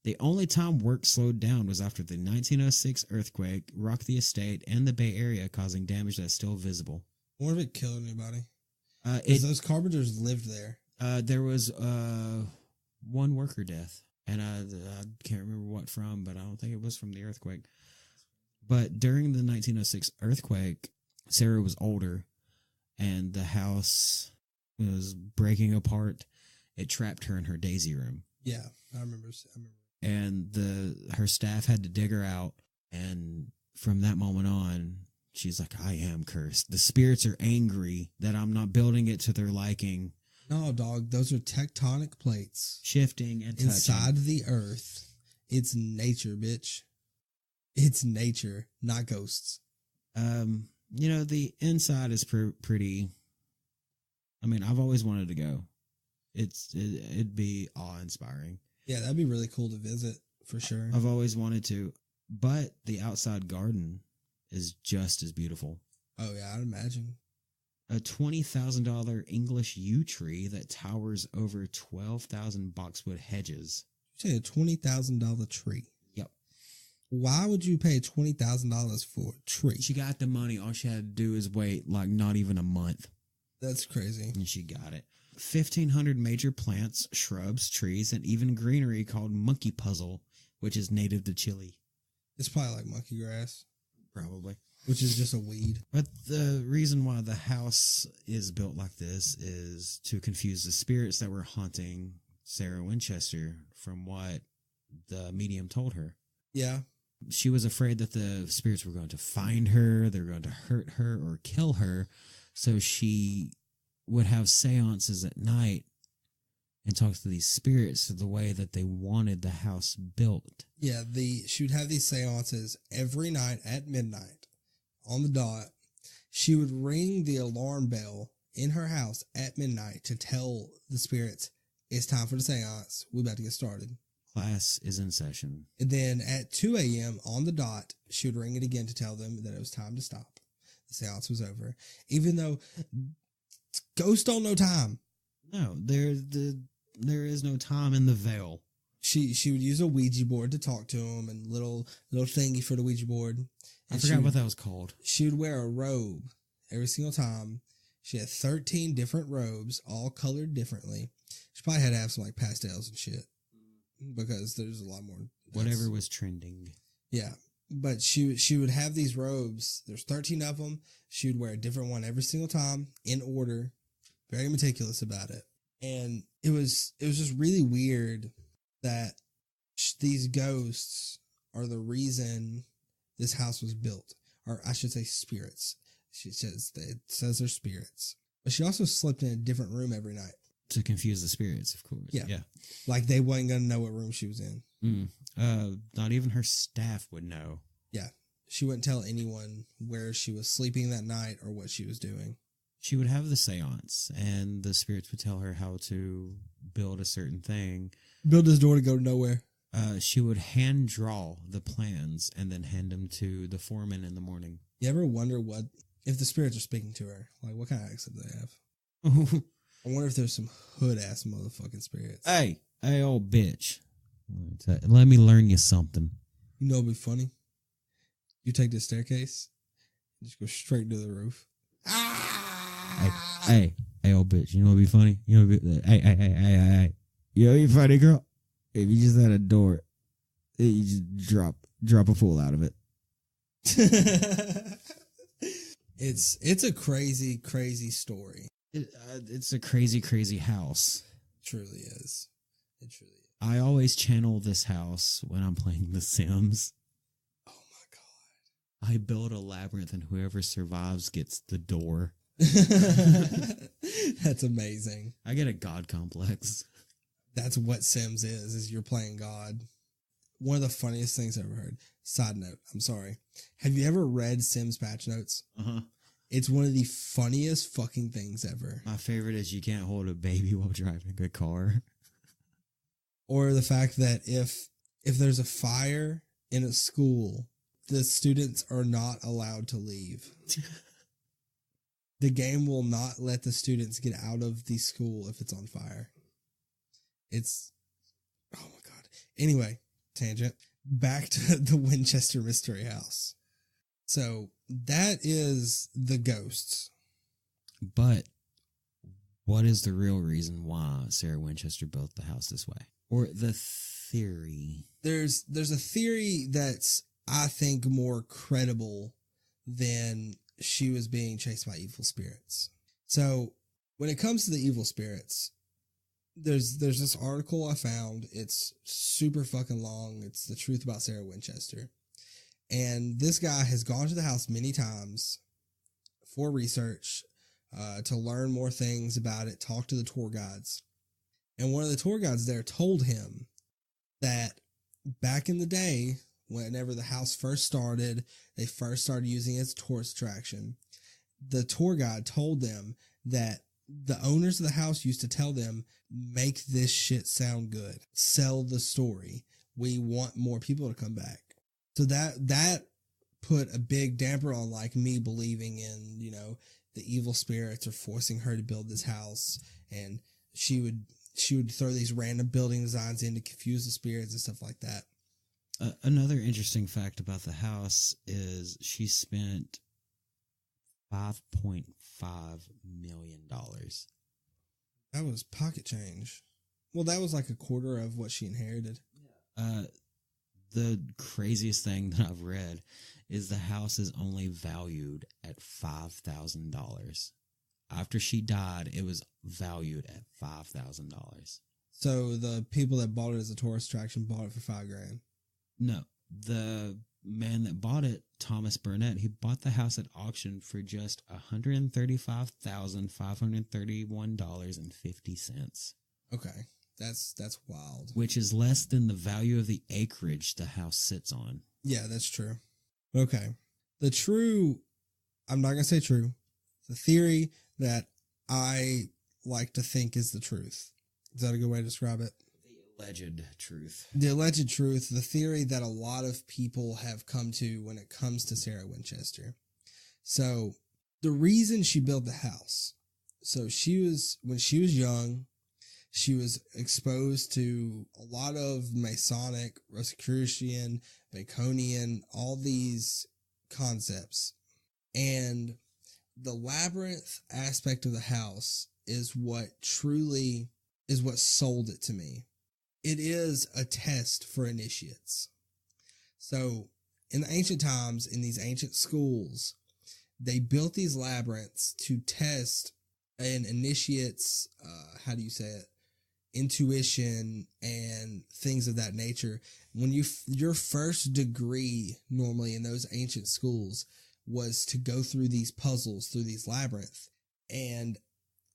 The only time work slowed down was after the 1906 earthquake rocked the estate and the Bay Area, causing damage that's still visible. I wonder if it killed anybody. Because those carpenters lived there. There was one worker death, and I can't remember what from, but I don't think it was from the earthquake. But during the 1906 earthquake, Sarah was older, and the house was breaking apart. It trapped her in her daisy room. Yeah, I remember. And her staff had to dig her out, and from that moment on, she's like, I am cursed. The spirits are angry that I'm not building it to their liking. No, dog, those are tectonic plates. Shifting and touching. Inside the earth. It's nature, bitch. It's nature, not ghosts. The inside is pretty. I mean, I've always wanted to go. It'd be awe-inspiring. Yeah, that'd be really cool to visit, for sure. I've always wanted to, but the outside garden is just as beautiful. Oh, yeah, I'd imagine. A $20,000 English yew tree that towers over 12,000 boxwood hedges. You say a $20,000 tree? Yep. Why would you pay $20,000 for a tree? She got the money. All she had to do is wait, not even a month. That's crazy. And she got it. 1,500 major plants, shrubs, trees, and even greenery called monkey puzzle, which is native to Chile. It's probably like monkey grass. Probably. Which is just a weed. But the reason why the house is built like this is to confuse the spirits that were haunting Sarah Winchester from what the medium told her. Yeah. She was afraid that the spirits were going to find her, they were going to hurt her or kill her, so she would have seances at night and talk to these spirits the way that they wanted the house built. Yeah, she would have these seances every night at midnight on the dot. She would ring the alarm bell in her house at midnight to tell the spirits, it's time for the seance. We're about to get started. Class is in session. And then at 2 a.m. on the dot, she would ring it again to tell them that it was time to stop. The seance was over. Even though ghosts don't know time. No, there is no time in the veil. She would use a Ouija board to talk to him and little thingy for the Ouija board. And I forgot what that was called. She would wear a robe every single time. She had 13 different robes, all colored differently. She probably had to have some pastels and shit because there's a lot more. Whatever was trending. Yeah. But she would have these robes. There's 13 of them. She would wear a different one every single time in order. Very meticulous about it. And it was just really weird that these ghosts are the reason this house was built. Or I should say spirits. It says they're spirits. But she also slept in a different room every night. To confuse the spirits, of course. Yeah. Like they wasn't going to know what room she was in. Not even her staff would know. Yeah. She wouldn't tell anyone where she was sleeping that night or what she was doing. She would have the seance, and the spirits would tell her how to build a certain thing. Build this door to go to nowhere. She would hand draw the plans and then hand them to the foreman in the morning. You ever wonder if the spirits are speaking to her? What kind of accent do they have? I wonder if there's some hood-ass motherfucking spirits. Hey, old bitch. Let me learn you something. You know what'd be funny? You take this staircase, and just go straight to the roof. Hey, old bitch. You know what'd be funny? Hey. You know what'd be funny, girl? If you just had a door, you just drop a fool out of it. It's a crazy, crazy story. It's a crazy, crazy house. It truly is. I always channel this house when I'm playing The Sims. I build a labyrinth and whoever survives gets the door. That's amazing. I get a god complex. That's what Sims is you're playing God. One of the funniest things I've ever heard. Side note, I'm sorry. Have you ever read Sims patch notes? Uh-huh. It's one of the funniest fucking things ever. My favorite is you can't hold a baby while driving a car. Or the fact that if there's a fire in a school, the students are not allowed to leave. The game will not let the students get out of the school if it's on fire. It's, oh my God. Anyway, tangent. Back to the Winchester Mystery House. So that is the ghosts. But what is the real reason why Sarah Winchester built the house this way? Or the theory? There's a theory that's, I think, more credible than she was being chased by evil spirits. So when it comes to the evil spirits, there's this article I found. It's super fucking long. It's the truth about Sarah Winchester. And this guy has gone to the house many times for research, to learn more things about it, talk to the tour guides. And one of the tour guides there told him that back in the day, whenever the house first started, they first started using it as a tourist attraction. The tour guide told them that the owners of the house used to tell them, make this shit sound good. Sell the story. We want more people to come back. So that put a big damper on like me believing in, you know, the evil spirits are forcing her to build this house, and she would throw these random building designs in to confuse the spirits and stuff like that. Another interesting fact about the house is she spent $5.5 million. That was pocket change. Well, that was like a quarter of what she inherited. The craziest thing that I've read is the house is only valued at $5,000. After she died, it was valued at $5,000. So the people that bought it as a tourist attraction bought it for $5,000. No, the man that bought it, Thomas Burnett, he bought the house at auction for just $135,531.50. Okay, that's wild. Which is less than the value of the acreage the house sits on. Yeah, that's true. Okay, I'm not gonna say true. The theory that I like to think is the truth. Is that a good way to describe it? The alleged truth. The alleged truth, the theory that a lot of people have come to when it comes to Sarah Winchester. So the reason she built the house, so when she was young, she was exposed to a lot of Masonic, Rosicrucian, Baconian, all these concepts. And the labyrinth aspect of the house is what sold it to me. It is a test for initiates. So in the ancient times, in these ancient schools, they built these labyrinths to test an initiate's, intuition and things of that nature. When your first degree normally in those ancient schools was to go through these puzzles, through these labyrinths. And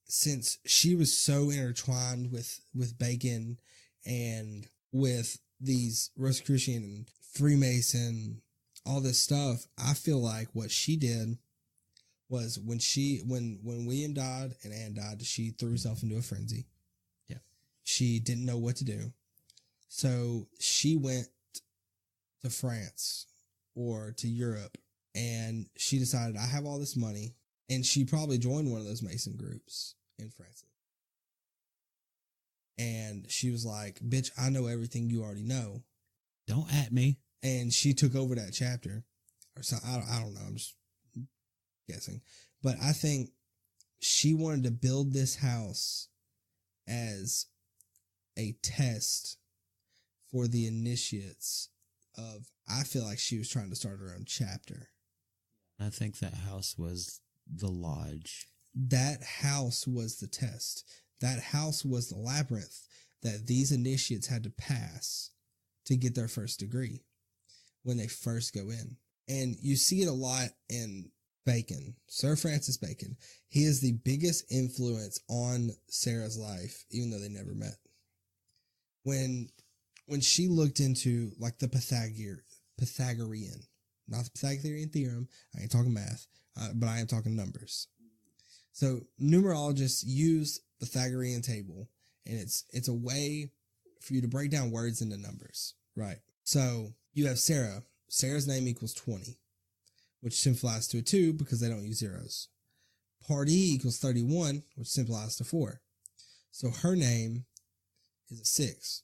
since she was so intertwined with Bacon and with these Rosicrucian and Freemason, all this stuff, I feel like what she did was when William died and Anne died, she threw herself into a frenzy. Yeah. She didn't know what to do. So she went to France or to Europe, and she decided, I have all this money. And she probably joined one of those Mason groups in France. And she was like, bitch, I know everything you already know. Don't at me. And she took over that chapter. Or something. I don't know. I'm just guessing. But I think she wanted to build this house as a test for the initiates of, I feel like she was trying to start her own chapter. I think that house was the lodge. That house was the test. That house was the labyrinth that these initiates had to pass to get their first degree when they first go in. And you see it a lot in Bacon, Sir Francis Bacon. He is the biggest influence on Sarah's life, even though they never met. When she looked into like the Pythagorean, not the Pythagorean theorem, I ain't talking math, but I am talking numbers. So numerologists use the Pythagorean table, and it's a way for you to break down words into numbers, right? So you have Sarah. Sarah's name equals 20, which simplifies to a 2 because they don't use zeros. Pardee equals 31, which simplifies to 4. So her name is a 6.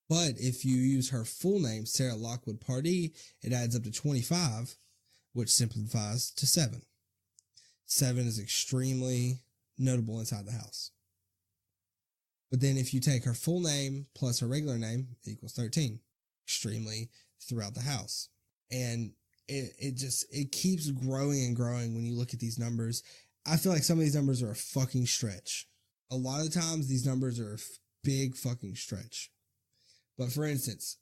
But if you use her full name, Sarah Lockwood Pardee, it adds up to 25, which simplifies to 7. 7 is extremely notable inside the house. But then if you take her full name plus her regular name, it equals 13. Extremely throughout the house. And it keeps growing and growing when you look at these numbers. I feel like some of these numbers are a fucking stretch. A lot of times these numbers are a big fucking stretch. But for instance,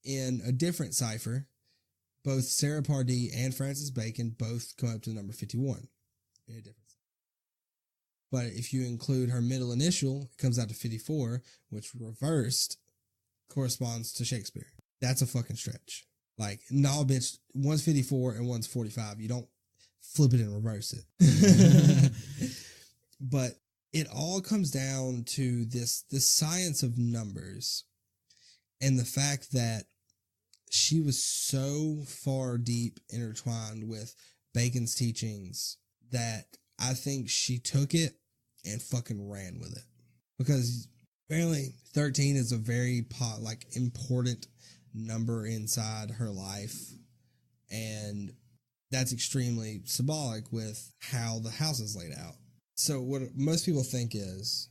in a different cipher, both Sarah Pardee and Francis Bacon both come up to the number 51 in a different cipher. But if you include her middle initial, it comes out to 54, which reversed corresponds to Shakespeare. That's a fucking stretch. Like, no, bitch, one's 54 and one's 45. You don't flip it and reverse it. But it all comes down to this science of numbers and the fact that she was so far deep intertwined with Bacon's teachings that I think she took it and fucking ran with it. Because apparently 13 is a very important number inside her life, and that's extremely symbolic with how the house is laid out. So what most people think is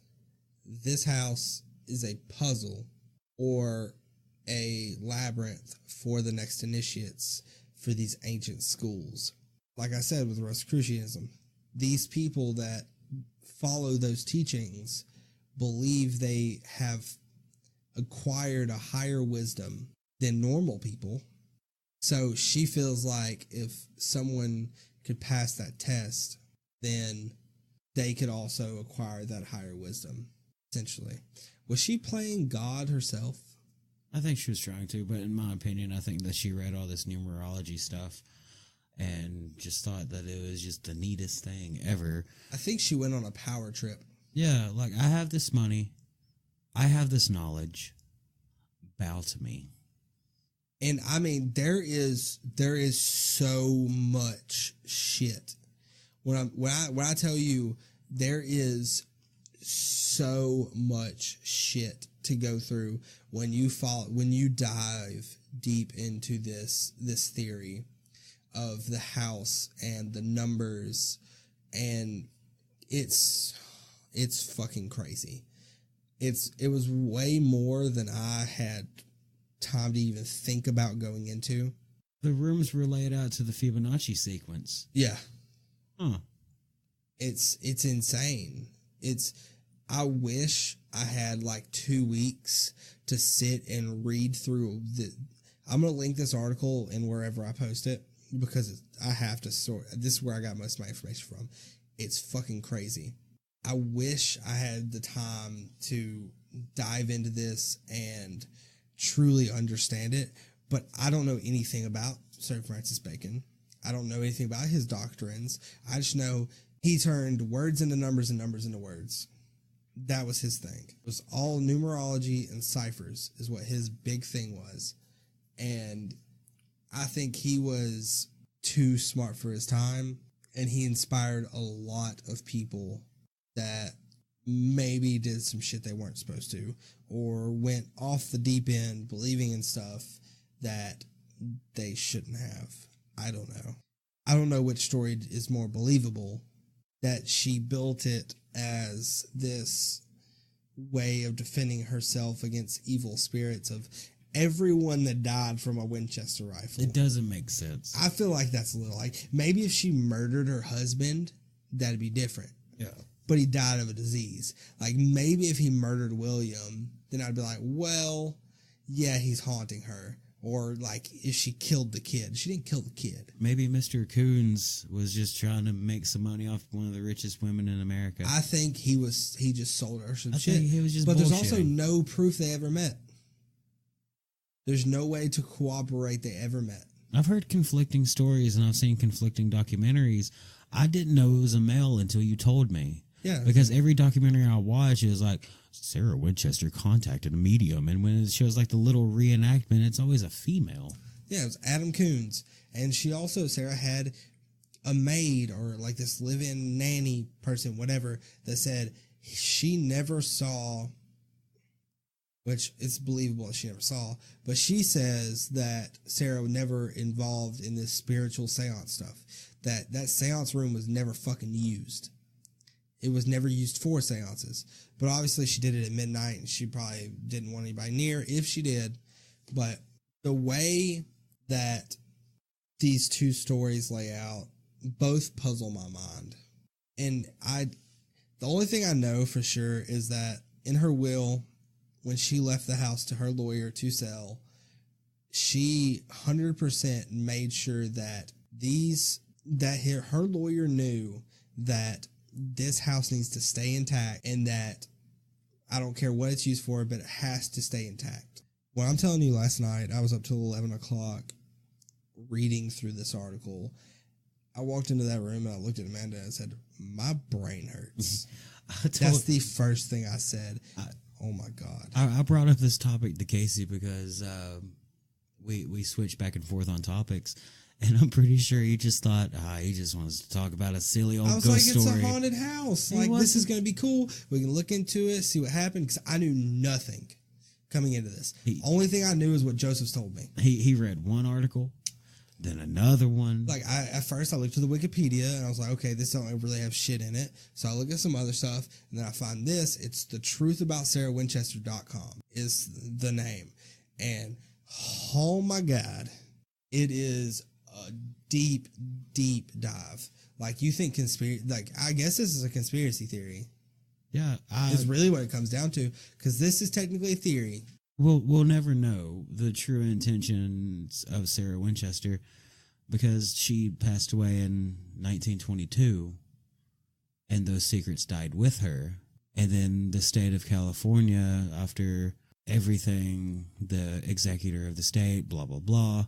this house is a puzzle or a labyrinth for the next initiates for these ancient schools. Like I said with Rosicrucianism, these people that follow those teachings believe they have acquired a higher wisdom than normal people. So she feels like if someone could pass that test, then they could also acquire that higher wisdom, essentially. Was she playing God herself? I think she was trying to, but in my opinion, I think that she read all this numerology stuff and just thought that it was just the neatest thing ever. I think she went on a power trip. Yeah, like, I have this money, I have this knowledge, bow to me. And I mean, there is so much shit. When I tell you there is so much shit to go through when you dive deep into this theory of the house and the numbers, and it's fucking crazy. It was way more than I had time to even think about going into. The rooms were laid out to the Fibonacci sequence. Yeah. Huh. It's insane. I wish I had like 2 weeks to sit and read through I'm going to link this article in wherever I post it because I have to sort. This is where I got most of my information from. It's fucking crazy. I wish I had the time to dive into this and truly understand it, but I don't know anything about Sir Francis Bacon. I don't know anything about his doctrines. I just know he turned words into numbers and numbers into words. That was his thing. It was all numerology and ciphers is what his big thing was. And I think he was too smart for his time, and he inspired a lot of people that maybe did some shit they weren't supposed to, or went off the deep end believing in stuff that they shouldn't have. I don't know. I don't know which story is more believable, that she built it as this way of defending herself against evil spirits of everyone that died from a Winchester rifle. It doesn't make sense. I feel like that's a little like, maybe if she murdered her husband, that'd be different. Yeah. But he died of a disease. Like, maybe if he murdered William, then I'd be like, well, yeah, he's haunting her. or like if she killed the kid. She didn't kill the kid. Maybe Mr. Coons was just trying to make some money off one of the richest women in America. I think he just sold her some I shit. think he was just but there's also bullshitting. no proof they ever met. There's no way to corroborate they ever met. I've heard conflicting stories and I've seen conflicting documentaries. I didn't know it was a male until you told me. Yeah. Because every documentary I watch is like, Sarah Winchester contacted a medium. And when it shows like the little reenactment, it's always a female. Yeah, it was Adam Coons. And Sarah had a maid or like this live-in nanny person, whatever, that said she never saw, which it's believable that she never saw, but she says that Sarah was never involved in this spiritual seance stuff. That seance room was never fucking used. It was never used for seances. But obviously she did it at midnight and she probably didn't want anybody near if she did. But the way that these two stories lay out both puzzle my mind. And the only thing I know for sure is that in her will, when she left the house to her lawyer to sell, she 100% made sure that her lawyer knew that this house needs to stay intact and that I don't care what it's used for, but it has to stay intact. What I'm telling you, last night, I was up till 11 o'clock reading through this article. I walked into that room and I looked at Amanda and said, my brain hurts. That's the first thing I said. Oh my God. I brought up this topic to Casey because we switched back and forth on topics. And I'm pretty sure he just thought, he just wants to talk about a silly old ghost story. I was like, it's a haunted house. Like, this is going to be cool. We can look into it, see what happened. Because I knew nothing coming into this. Only thing I knew is what Joseph's told me. He read one article, then another one. Like, at first I looked at the Wikipedia and I was like, okay, this don't really have shit in it. So I look at some other stuff and then I find this. It's thetruthaboutsarahwinchester.com is the name. And oh my God, it is a deep, deep dive. Like, you think I guess this is a conspiracy theory. Yeah. It's really what it comes down to, because this is technically a theory. We'll never know the true intentions of Sarah Winchester because she passed away in 1922 and those secrets died with her. And then the state of California, after everything, the executor of the state, blah, blah, blah,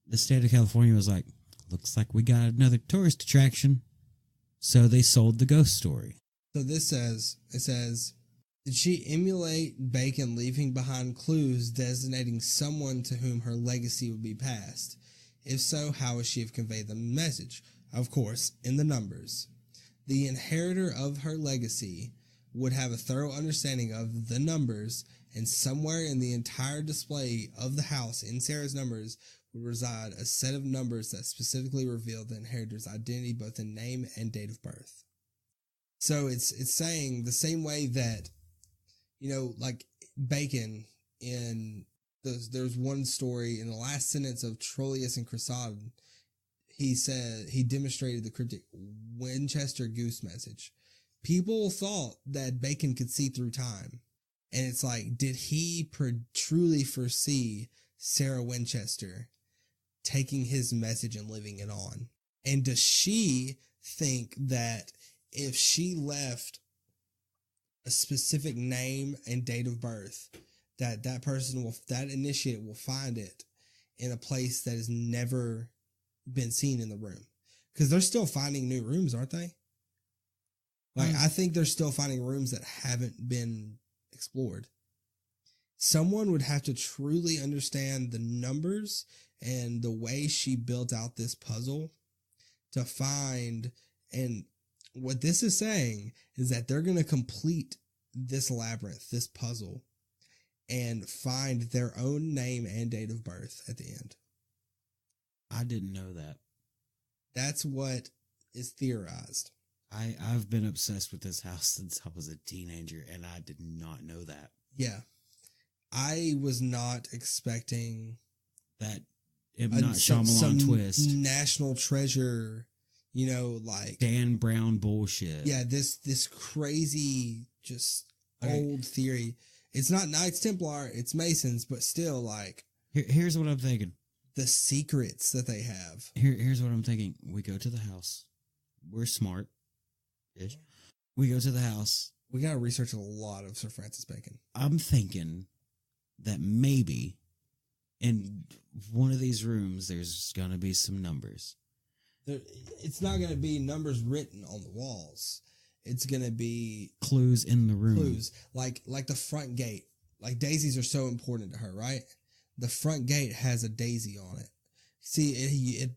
the state of California was like, looks like we got another tourist attraction. So they sold the ghost story. So it says, did she emulate Bacon leaving behind clues designating someone to whom her legacy would be passed? If so, how would she have conveyed the message? Of course, in the numbers. The inheritor of her legacy would have a thorough understanding of the numbers, and somewhere in the entire display of the house in Sarah's numbers would reside a set of numbers that specifically revealed the inheritor's identity both in name and date of birth. So it's saying the same way that, like Bacon there's one story in the last sentence of Troilus and Cressida, he said he demonstrated the cryptic Winchester goose message. People thought that Bacon could see through time. And it's like, did he truly foresee Sarah Winchester taking his message and living it on? And does she think that if she left a specific name and date of birth, that initiate will find it in a place that has never been seen in the room? Because they're still finding new rooms, aren't they? Like, I think they're still finding rooms that haven't been explored. Someone would have to truly understand the numbers and the way she built out this puzzle to find. And what this is saying is that they're going to complete this labyrinth, this puzzle, and find their own name and date of birth at the end. I didn't know that. That's what is theorized. I've been obsessed with this house since I was a teenager, and I did not know that. Yeah. I was not expecting that M. Night Shyamalan twist. National treasure, like Dan Brown bullshit. Yeah, this crazy, just old theory. It's not Knights Templar, it's Masons, but still, like, Here's what I'm thinking. The secrets that they have. Here's what I'm thinking. We go to the house. We're smart. Ish. We go to the house. We got to research a lot of Sir Francis Bacon. I'm thinking that maybe in one of these rooms there's going to be some numbers. It's not going to be numbers written on the walls. It's going to be clues in the room. Clues. Like the front gate. Like daisies are so important to her, right? The front gate has a daisy on it. See, it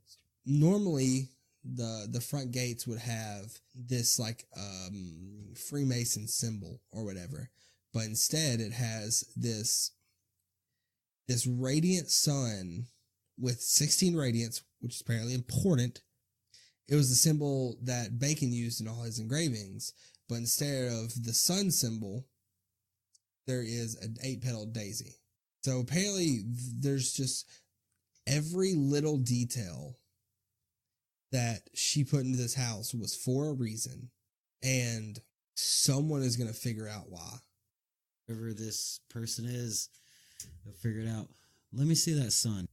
normally the front gates would have this like Freemason symbol or whatever, but instead it has this radiant sun with 16 radiants, which is apparently important. It was the symbol that Bacon used in all his engravings, but instead of the sun symbol, there is an 8-petaled daisy. So apparently there's just every little detail that she put into this house was for a reason, and someone is going to figure out why. Whoever this person is, they'll figure it out. Let me see that sun.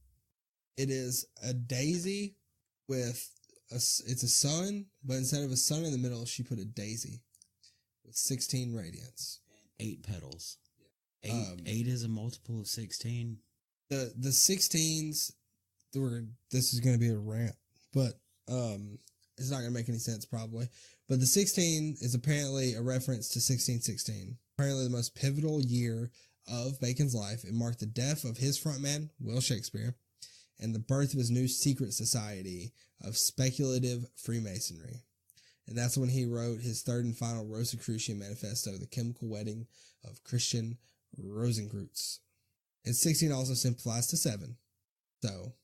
It is a daisy with it's a sun, but instead of a sun in the middle, she put a daisy with 16 radiants. 8 petals. 8 is a multiple of 16. The 16s, this is going to be a rant, but it's not going to make any sense probably. But the 16 is apparently a reference to 1616. Apparently the most pivotal year of Bacon's life. It marked the death of his frontman, Will Shakespeare, and the birth of his new secret society of speculative Freemasonry. And that's when he wrote his third and final Rosicrucian Manifesto, The Chemical Wedding of Christian Rosenkreutz. And 16 also simplifies to 7. So,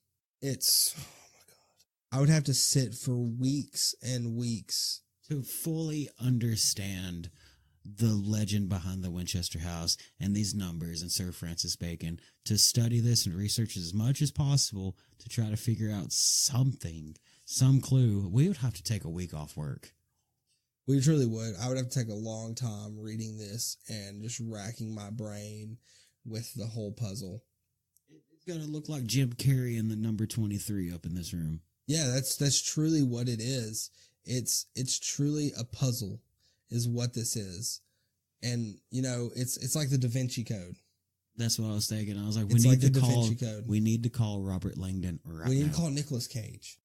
it's... oh my God. I would have to sit for weeks and weeks to fully understand the legend behind the Winchester House and these numbers and Sir Francis Bacon, to study this and research as much as possible to try to figure out something, some clue. We would have to take a week off work. We truly would. I would have to take a long time reading this and just racking my brain with the whole puzzle. It's going to look like Jim Carrey in the number 23 up in this room. Yeah, that's truly what it is. It's truly a puzzle is what this is. And, you know, it's like the Da Vinci Code. That's what I was thinking. I was like, we need to call Robert Langdon right now. We need to call Nicolas Cage.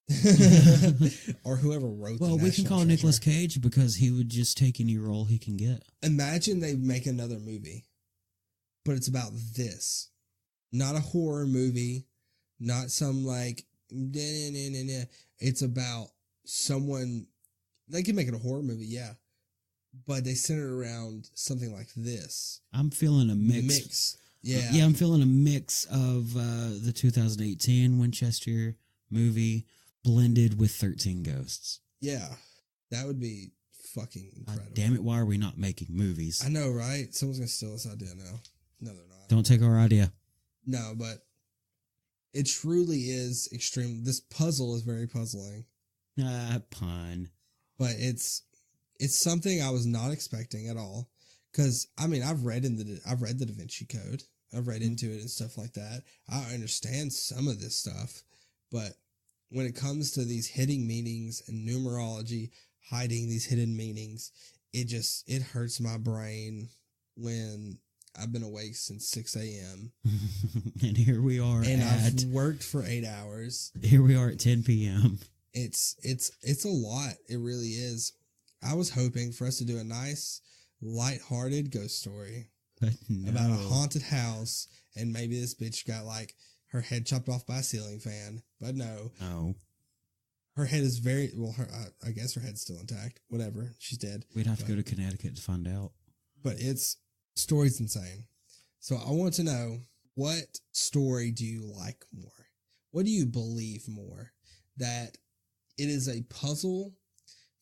Or whoever wrote Well, we can call Nicolas Cage because he would just take any role he can get. Imagine they make another movie, but it's about this. Not a horror movie, not some like, it's about someone, they can make it a horror movie, yeah. But they center it around something like this. I'm feeling a mix. Yeah. Yeah, I'm feeling a mix of the 2018 Winchester movie blended with 13 Ghosts. Yeah. That would be fucking incredible. Damn it, why are we not making movies? I know, right? Someone's going to steal this idea now. No, they're not. Don't take our idea. No, but it truly is extreme. This puzzle is very puzzling. Pun. But it's something I was not expecting at all. Because, I mean, I've read the Da Vinci Code. I've read into it and stuff like that. I understand some of this stuff. But when it comes to these hidden meanings and numerology, hiding these hidden meanings, it hurts my brain when I've been awake since 6 a.m. And here we are I've worked for 8 hours. Here we are at 10 p.m. It's a lot. It really is. I was hoping for us to do a nice, lighthearted ghost story about a haunted house, and maybe this bitch got like her head chopped off by a ceiling fan. But no. Her head is very well. I guess her head's still intact. Whatever, she's dead. We'd have to go to Connecticut to find out. But story's insane. So I want to know, what story do you like more? What do you believe more? That it is a puzzle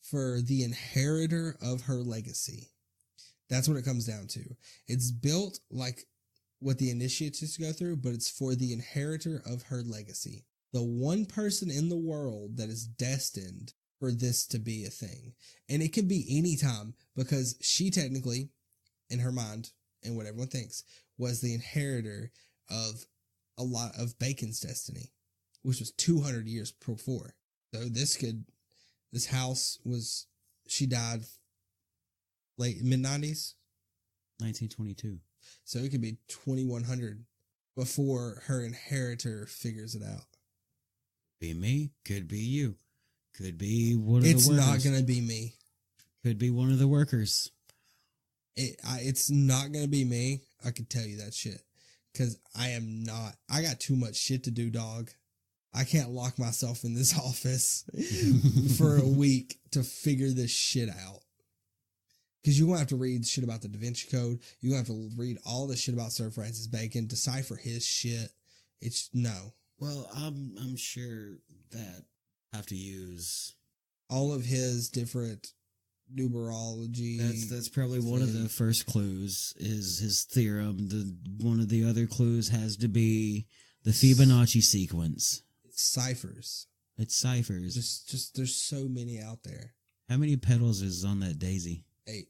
for the inheritor of her legacy. That's what it comes down to. It's built like what the initiates go through, but it's for the inheritor of her legacy. The one person in the world that is destined for this to be a thing. And it could be any time, because she technically, in her mind, and what everyone thinks, was the inheritor of a lot of Bacon's destiny, which was 200 years before. So this house was, she died late mid-90s. 1922. So it could be 2100 before her inheritor figures it out. Be me, could be you, could be one of the It's workers. not going to be me. Could be one of the workers. It's not going to be me. I can tell you that shit. Because I am not. I got too much shit to do, dog. I can't lock myself in this office for a week to figure this shit out. Because you're going to have to read shit about the Da Vinci Code. You're going to have to read all the shit about Sir Francis Bacon, decipher his shit. It's no. Well, I'm sure that I have to use all of his different numerology. That's probably one of the first clues is his theorem. One of the other clues has to be the Fibonacci sequence. It's ciphers. It's ciphers. Just there's so many out there. How many petals is on that daisy? 8.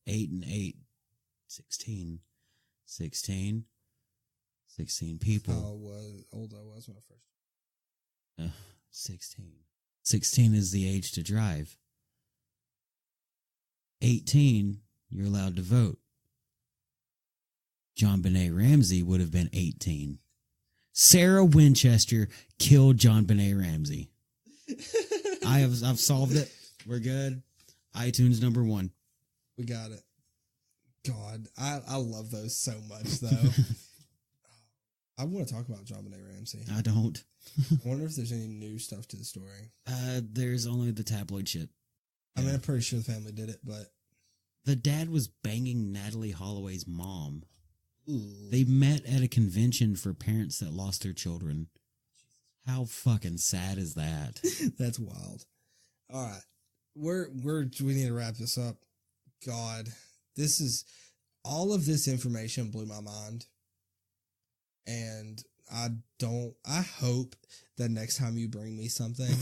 8 and 8. 16. 16 people. How old I was when I first. 16. 16 is the age to drive. 18, you're allowed to vote. JonBenet Ramsey would have been 18. Sarah Winchester killed JonBenet Ramsey. I've solved it. We're good. iTunes #1. We got it. God, I love those so much though. I want to talk about JonBenet Ramsey. I don't. I wonder if there's any new stuff to the story. There's only the tabloid shit. I mean, I'm pretty sure the family did it, but the dad was banging Natalie Holloway's mom. ooh. They met at a convention for parents that lost their children. How fucking sad is that? That's wild. All right. We need to wrap this up. God, all of this information blew my mind. And I hope that next time you bring me something,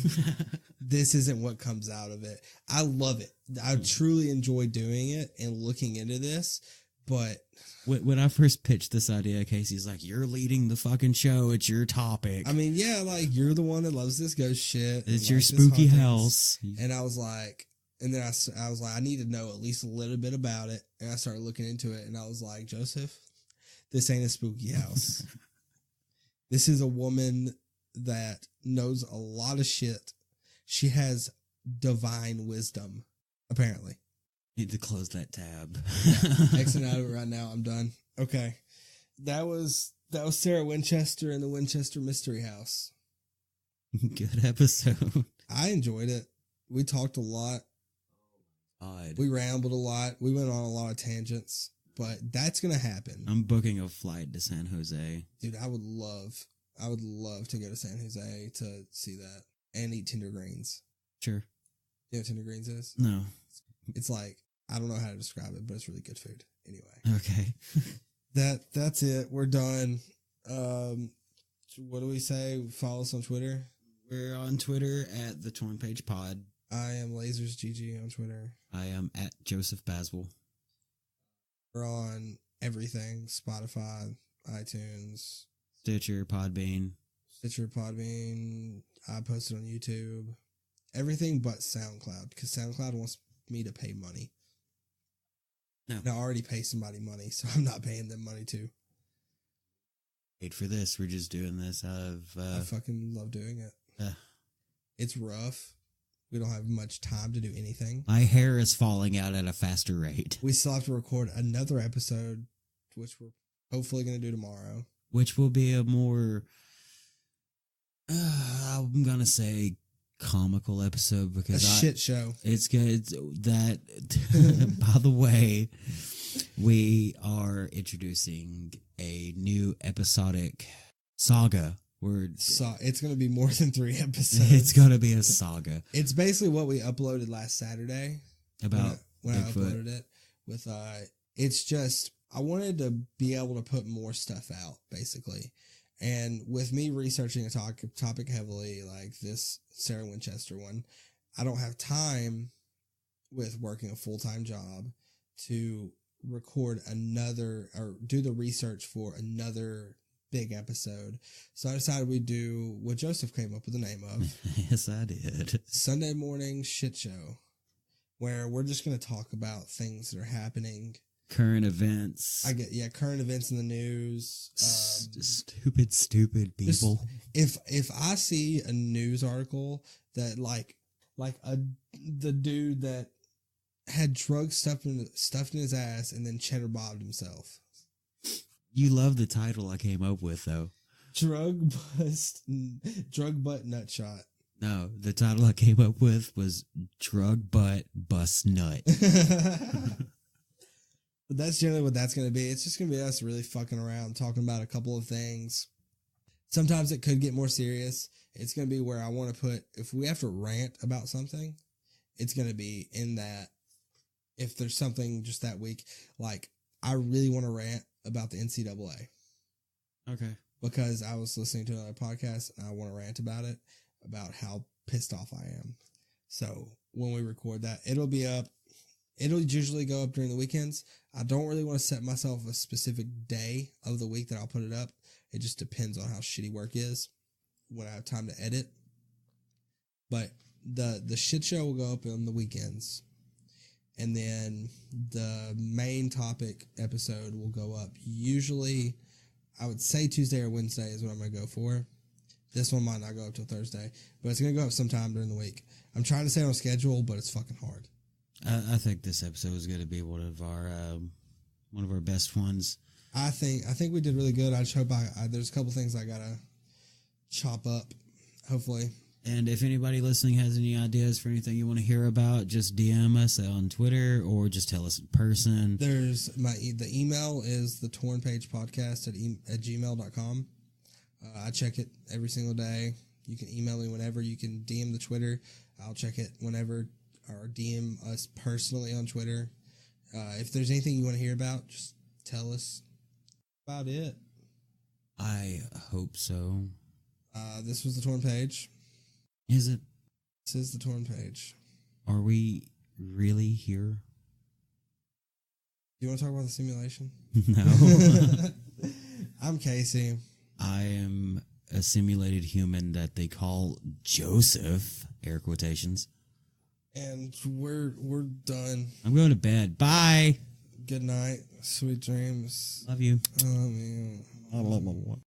this isn't what comes out of it. I love it. I truly enjoy doing it and looking into this, but when I first pitched this idea, Casey's like, "You're leading the fucking show. It's your topic. I mean, yeah, like you're the one that loves this ghost shit. It's your spooky house." And I was like, and then I was like, I need to know at least a little bit about it. And I started looking into it, and I was like, Joseph, this ain't a spooky house. This is a woman that knows a lot of shit. She has divine wisdom, apparently. Need to close that tab. Exiting out of it right now. I'm done. Okay. That was Sarah Winchester in the Winchester Mystery House. Good episode. I enjoyed it. We talked a lot. Odd. We rambled a lot. We went on a lot of tangents, but that's going to happen. I'm booking a flight to San Jose. Dude, I would love to go to San Jose to see that and eat tender greens. Sure. You know what tender greens is? No. It's like, I don't know how to describe it, but it's really good food. Anyway. Okay. That's it. We're done. What do we say? Follow us on Twitter. We're on Twitter at the Torn Page Pod. I am LasersGG on Twitter. I am at Joseph Baswell. We're on everything: Spotify, iTunes, Stitcher, Podbean. I posted on YouTube. Everything but SoundCloud, because SoundCloud wants me to pay money. No. And I already pay somebody money, so I'm not paying them money too. Wait for this. We're just doing this out of... I fucking love doing it. It's rough. We don't have much time to do anything. My hair is falling out at a faster rate. We still have to record another episode, which we're hopefully going to do tomorrow. Which will be a more, I'm going to say, comical episode because shit show. It's good that, by the way, we are introducing a new episodic saga. It's going to be more than 3 episodes. It's going to be a saga. It's basically what we uploaded last Saturday. About when I uploaded it. With it's just, I wanted to be able to put more stuff out, basically. And with me researching a topic heavily, like this Sarah Winchester one, I don't have time with working a full-time job to record another, or do the research for another big episode. So I decided we'd do what Joseph came up with the name of. Yes, I did. Sunday Morning Shit Show, where we're just going to talk about things that are happening. Current events. Current events in the news. Stupid people. If I see a news article that the dude that had drugs stuffed in his ass and then cheddar bobbed himself. You love the title I came up with, though. Drug butt nut shot. No, the title I came up with was Drug Butt Bust Nut. But that's generally what that's going to be. It's just going to be us really fucking around, talking about a couple of things. Sometimes it could get more serious. It's going to be where I want to put, if we have to rant about something, it's going to be in that, if there's something just that week, like, I really want to rant about the NCAA. Okay. Because I was listening to another podcast and I want to rant about it, about how pissed off I am. So when we record that, it'll be up. It'll usually go up during the weekends. I don't really want to set myself a specific day of the week that I'll put it up. It just depends on how shitty work is when I have time to edit. But the shit show will go up on the weekends. And then the main topic episode will go up usually, I would say Tuesday or Wednesday is what I'm going to go for. This one might not go up till Thursday, but it's going to go up sometime during the week. I'm trying to stay on schedule, but it's fucking hard. I think this episode is going to be one of our best ones. I think we did really good. I just hope there's a couple things I gotta chop up, hopefully. And if anybody listening has any ideas for anything you want to hear about, just DM us on Twitter or just tell us in person. The email is the tornpagepodcast at gmail.com. I check it every single day. You can email me whenever. You can DM the Twitter. I'll check it whenever. Or DM us personally on Twitter. If there's anything you want to hear about, just tell us about it. I hope so. This was the Torn Page. Is it? This is the Torn Page. Are we really here? Do you want to talk about the simulation? No. I'm Casey. I am a simulated human that they call Joseph, air quotations. And we're done. I'm going to bed. Bye. Good night. Sweet dreams. Love you. I love you.